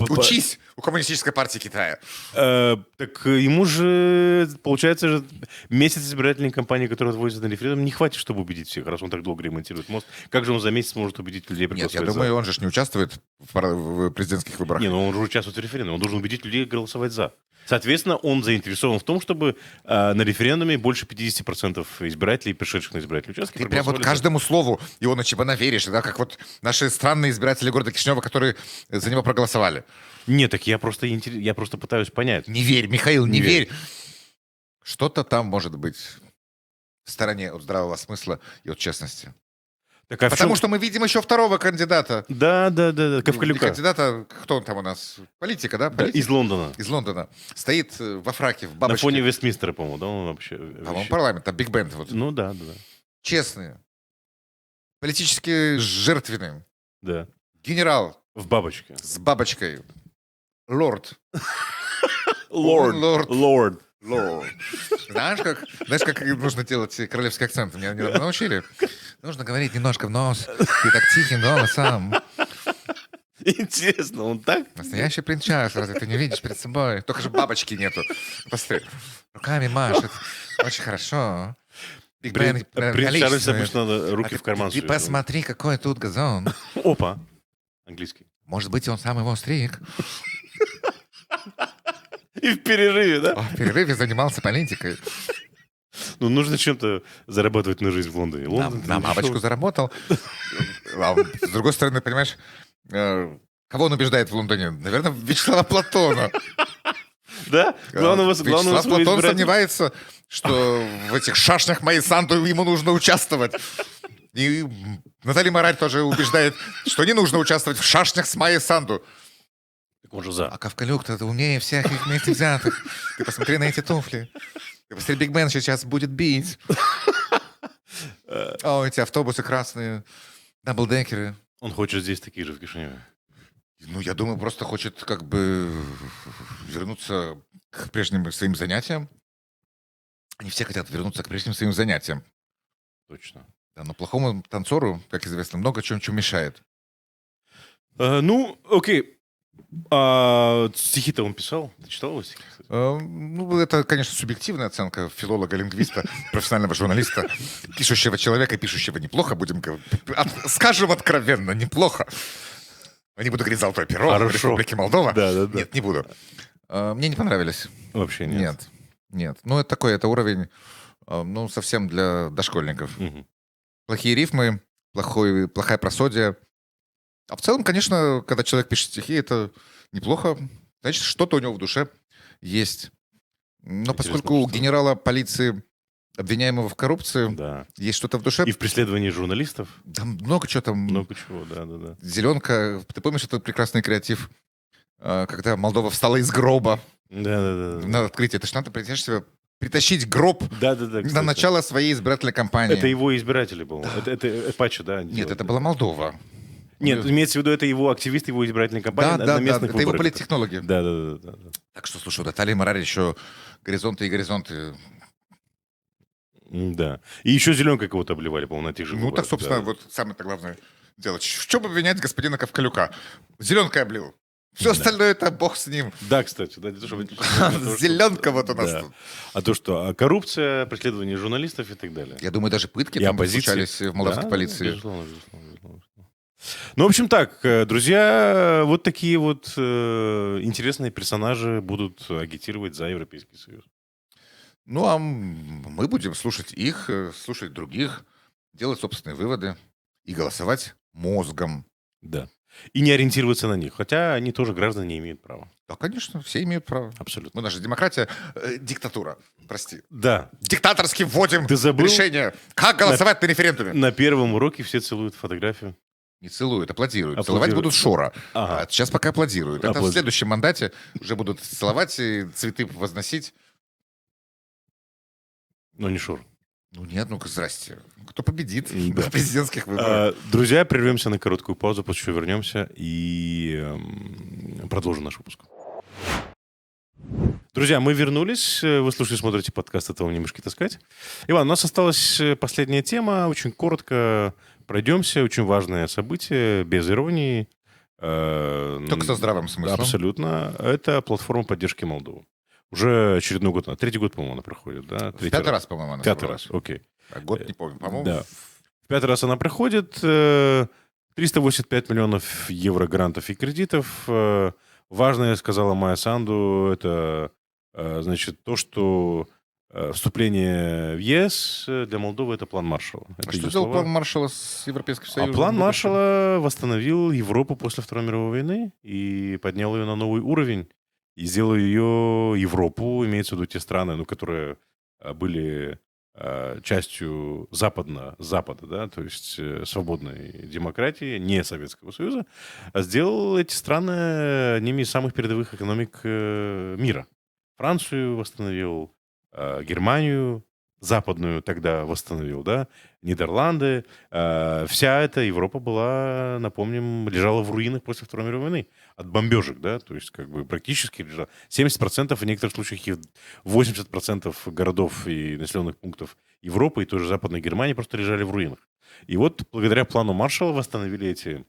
Учись у коммунистической партии Китая. Так ему же, получается же, месяц избирательной кампании, которая отводится на референдум, не хватит, чтобы убедить всех, раз он так долго ремонтирует мост. Как же он за месяц может убедить людей Нет, я проголосовать за? думаю, он же не участвует в президентских выборах. Не, ну он же участвует в референдуме, он должен убедить людей голосовать за. Соответственно, он заинтересован в том, чтобы на референдуме больше 50% избирателей, пришедших на избирательные участки, Ты прям вот проголосовали за. каждому слову Иона Чебана веришь, да, как вот наши странные избиратели города Кишинева, которые за него проголосовали. Нет, так я просто пытаюсь понять. Не верь, Михаил, не Не верь. Что-то там может быть в стороне от здравого смысла и от честности. Так, а в Потому чем- что мы видим еще второго кандидата. Да, Не Ковкалюка. кандидата, кто он там у нас? Политика, да? Да, Политик? из Лондона. Из Лондона. Стоит во фраке, в На бабочке. фоне Вестминстера, по-моему, да, он вообще... По-моему, вообще- парламент, там Биг Бенд. Вот. Ну да. Честные. Политически жертвенные. Да. Генерал В бабочке. с бабочкой. Лорд. Лорд. Лорд. Знаешь, как нужно делать королевский акцент? Меня недавно научили. Нужно говорить немножко в нос. И так тихим голосом. Интересно, он так? Настоящий принц Чарльз, разве ты не видишь перед собой? Только же бабочки нету. Посмотри. Руками машет. Очень хорошо. Биг Бен Принц Чарльз обычно надо руки в карман Ты сует. посмотри, какой тут газон. Опа. Английский. Может быть, он сам его стриг. И в перерыве, да? В перерыве занимался политикой. Ну, нужно чем-то зарабатывать на жизнь в Лондоне. Лондон На мамочку заработал. А с другой стороны, понимаешь, кого он убеждает в Лондоне? Наверное, Вячеслава Платона. Да? Вячеслав Платон сомневается, что в этих шашнях Майи Санду ему нужно участвовать. И Наталья Мораль тоже убеждает, что не нужно участвовать в шашнях с Майей Санду. Так он же за. А Ковкалюк-то умнее всех их вместе взятых. Ты посмотри на эти туфли. Ты посмотри, Биг Бен сейчас будет бить. О, эти автобусы красные, даблдекеры. Он хочет здесь такие же в Кишиневе. Ну, я думаю, просто хочет как бы вернуться к прежним своим занятиям. Они все хотят вернуться к прежним своим занятиям. Точно. Да, но плохому танцору, как известно, много чего мешает. Ну, окей. А стихи-то он писал? Ты читал его стихи? Ну, это, конечно, субъективная оценка филолога, лингвиста, профессионального журналиста, пишущего человека, пишущего неплохо, будем говорить. Скажем откровенно, неплохо. Не буду говорить «золотое перо» в Хорошо. Республике Молдова. Да. Нет, не буду. Мне не понравились. Вообще нет. Нет. Ну, это такой, это уровень, ну, совсем для дошкольников. Мгм. Плохие рифмы, плохая просодия. А в целом, конечно, когда человек пишет стихи, это неплохо. Значит, что-то у него в душе есть. Но Интересно, поскольку у что? генерала полиции, обвиняемого в коррупции, Да. есть что-то в душе, И в преследовании журналистов. там много чего там. Много чего, да. Зеленка, ты помнишь этот прекрасный креатив, когда Молдова встала из гроба Да. на открытие? Это ж надо, представляешь себе, притащить гроб Да, на кстати. начало своей избирательной кампании. Это его избиратели, по-моему. Это Эпачо, да? они Нет, делали. это была Молдова. Нет, имеется в виду, это его активист, его избирательная кампания Да, на местных это его выборах. политтехнологи. Да. Так что, слушай, у Натальи Мораль еще горизонты и горизонты. Да. И еще зеленкой кого-то обливали, по-моему, на тех же Ну, выборах. так, собственно, да. вот самое-то главное делать. В чем обвинять господина Ковкалюка? Зеленкой облил. Все остальное это бог с ним. Да, кстати. Да, не то, чтобы- не то, что- Зеленка вот у нас Да. тут. А то что? А коррупция, преследование журналистов и так далее. Я думаю, даже пытки И там оппозиции. случались в молдавской Да, полиции. Безусловно. Ну, в общем, так, друзья, вот такие вот интересные персонажи будут агитировать за Европейский Союз. Ну, а мы будем слушать их, слушать других, делать собственные выводы и голосовать мозгом. Да. И не ориентироваться на них. Хотя они тоже граждане имеют право. Да, конечно, все имеют право. Абсолютно. Мы наша демократия, диктатура, прости. Да. Диктаторски вводим Ты забыл? решение, как голосовать на референдуме. На первом уроке все целуют фотографию. Не целуют, аплодируют. Аплодируют. Целовать будут Шора. Ага. А сейчас пока аплодируют. Это в Аплоди- следующем мандате уже будут целовать и цветы возносить. Но не Шур. Ну нет, ну-ка, здрасте. Кто победит Да. на президентских выборах? Друзья, прервемся на короткую паузу, после чего вернемся и продолжим наш выпуск. Друзья, мы вернулись. Вы слушаете, смотрите подкаст «Это вам не мешки таскать». Иван, у нас осталась последняя тема. Очень коротко пройдемся. Очень важное событие, без иронии. Только со здравым смыслом. Абсолютно. Это платформа поддержки Молдовы. Уже очередной год. Третий год, по-моему, она проходит. Да? В пятый раз, по-моему, она Пятый собралась. раз, окей. А год не помню. По-моему, Да. В пятый раз она проходит. 385 миллионов евро грантов и кредитов. Важное, сказала Майя Санду, это значит то, что вступление в ЕС для Молдовы это план Маршалла. Это А ее что делал слова. план Маршалла с Европейским А Союзом? план Маршалла восстановил Европу после Второй мировой войны и поднял ее на новый уровень. И сделал ее Европу, имеется в виду те страны, ну, которые были частью Запада, да, то есть свободной демократии, не Советского Союза, а сделал эти страны одними из самых передовых экономик мира. Францию восстановил, Германию западную тогда восстановил, да, Нидерланды. Вся эта Европа была, напомним, лежала в руинах после Второй мировой войны. От бомбежек, да, то есть как бы практически лежала. 70%, в некоторых случаях и 80% городов и населенных пунктов Европы и той же Западной Германии просто лежали в руинах. И вот благодаря плану Маршалла восстановили эти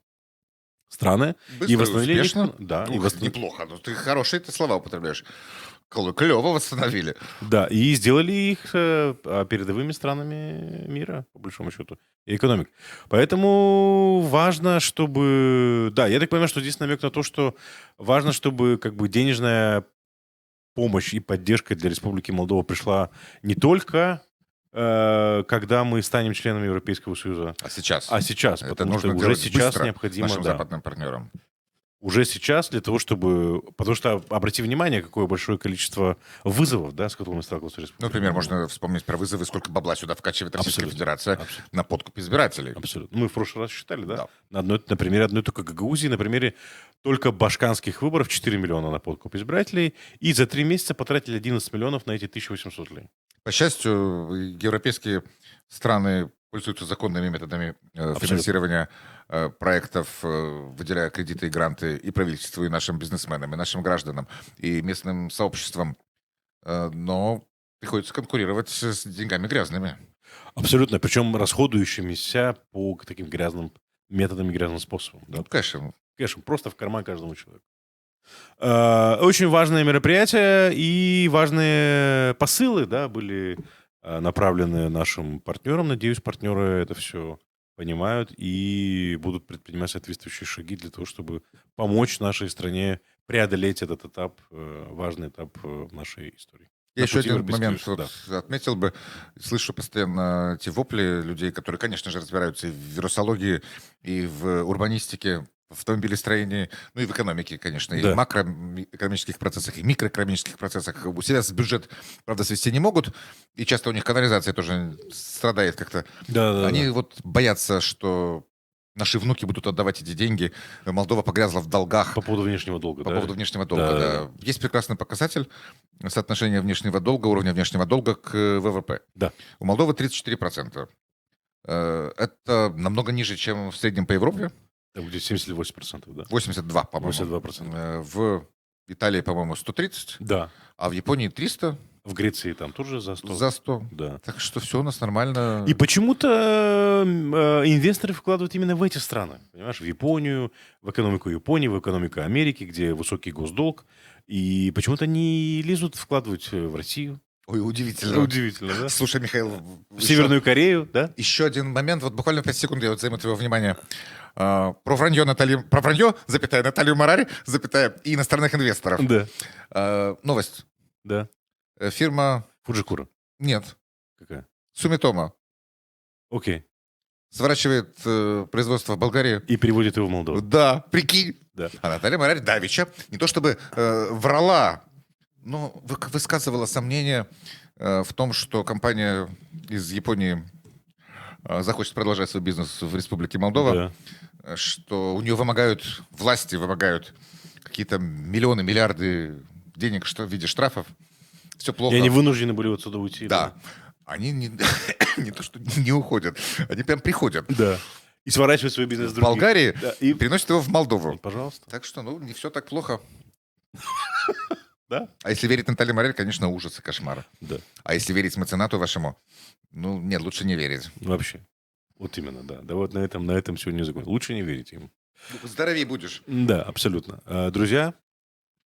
страны. Быстро И и восстановили их, успешно. да, Ну, и восстановили. неплохо. Ну, ты хорошие ты слова употребляешь. Клево восстановили. Да, и сделали их передовыми странами мира, по большому счету, и экономик. Поэтому важно, чтобы... Да, я так понимаю, что здесь намек на то, что важно, чтобы как бы денежная помощь и поддержка для Республики Молдова пришла не только когда мы станем членами Европейского Союза, А сейчас? а сейчас, Это потому что нужно уже делать сейчас быстро необходимо, нашим да, западным партнерам. уже сейчас для того, чтобы... Потому что, обрати внимание, какое большое количество вызовов, да, с которыми сталкивался Республика. Ну, например, можно вспомнить про вызовы, сколько бабла сюда вкачивает Российская Абсолютно. Федерация Абсолютно. на подкуп избирателей. Абсолютно. Мы в прошлый раз считали, да? Да. На примере одной только Гагаузии, на примере только башканских выборов 4 миллиона на подкуп избирателей, и за 3 месяца потратили 11 миллионов на эти 1800 лей. По счастью, европейские страны пользуются законными методами финансирования проектов, выделяя кредиты и гранты и правительству, и нашим бизнесменам, и нашим гражданам, и местным сообществам. Но приходится конкурировать с деньгами грязными. Абсолютно. Причем расходующимися по таким грязным методам и грязным способам. Да? Ну, конечно. Конечно, просто в карман каждому человеку. Очень важное мероприятие и важные посылы, да, были направлены нашим партнерам. Надеюсь, партнеры это все понимают и будут предпринимать соответствующие шаги для того, чтобы помочь нашей стране преодолеть этот этап, важный этап в нашей истории. Я На еще пути один Европейского момент Союза, вот отметил бы. Слышу постоянно те вопли людей, которые, конечно же, разбираются и в вирусологии, и в урбанистике, в автомобилестроении, ну и в экономике, конечно, и Да. в макроэкономических процессах, и в микроэкономических процессах. У себя бюджет, правда, свести не могут, и часто у них канализация тоже страдает как-то. Да. Они вот боятся, что наши внуки будут отдавать эти деньги. Молдова погрязла в долгах. По поводу внешнего долга, По да? поводу внешнего долга, Да, да. Есть прекрасный показатель соотношения внешнего долга, уровня внешнего долга к ВВП. Да. У Молдовы 34%. Это намного ниже, чем в среднем по Европе. Там где 70 или 80%, да? 82, по-моему. 82%. В Италии, по-моему, 130, Да. а в Японии 300 В Греции там тоже за 100. за 100. Да. Так что все у нас нормально. И почему-то инвесторы вкладывают именно в эти страны. Понимаешь, в Японию, в экономику Японии, в экономику Америки, где высокий госдолг. И почему-то не лезут вкладывать в Россию. Ой, удивительно. Удивительно, да? Слушай, Михаил, В Северную Корею, да? еще один момент, вот буквально 5 секунд я вот займу твоего внимания. Про вранье, запятая, Наталью Марари, запятая, и иностранных инвесторов. Да. Новость. Да. Фирма... Фуджикура. Нет. Какая? Сумитома Окей. сворачивает производство в Болгарии. И переводит его в Молдову. Да, прикинь. Да. А Наталья Марари давеча не то чтобы врала, но высказывала сомнения в том, что компания из Японии захочет продолжать свой бизнес в Республике Молдова, что у нее власти вымогают какие-то миллионы, миллиарды денег в виде штрафов. Все плохо. И они вынуждены были отсюда уйти. Да. Они не то, что не уходят, они прям приходят. Да. И сворачивают свой бизнес в В других. Болгарии Да. И, переносят его в Молдову. пожалуйста. Так что, не все так плохо. Да? А если верить Наталье Морель, конечно, ужас и кошмар. Да. А если верить меценату вашему, нет, лучше не верить. Вообще. Вот именно, да. Да вот на этом сегодня закон. Лучше не верить им. Здоровей будешь. Да, абсолютно. Друзья,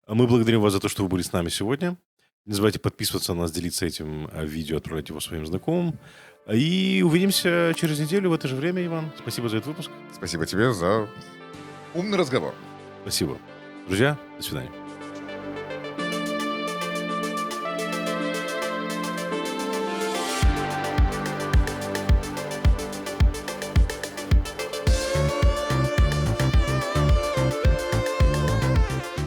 мы благодарим вас за то, что вы были с нами сегодня. Не забывайте подписываться на нас, делиться этим видео, отправлять его своим знакомым. И увидимся через неделю в это же время, Иван. Спасибо за этот выпуск. Спасибо тебе за умный разговор. Спасибо. Друзья, до свидания.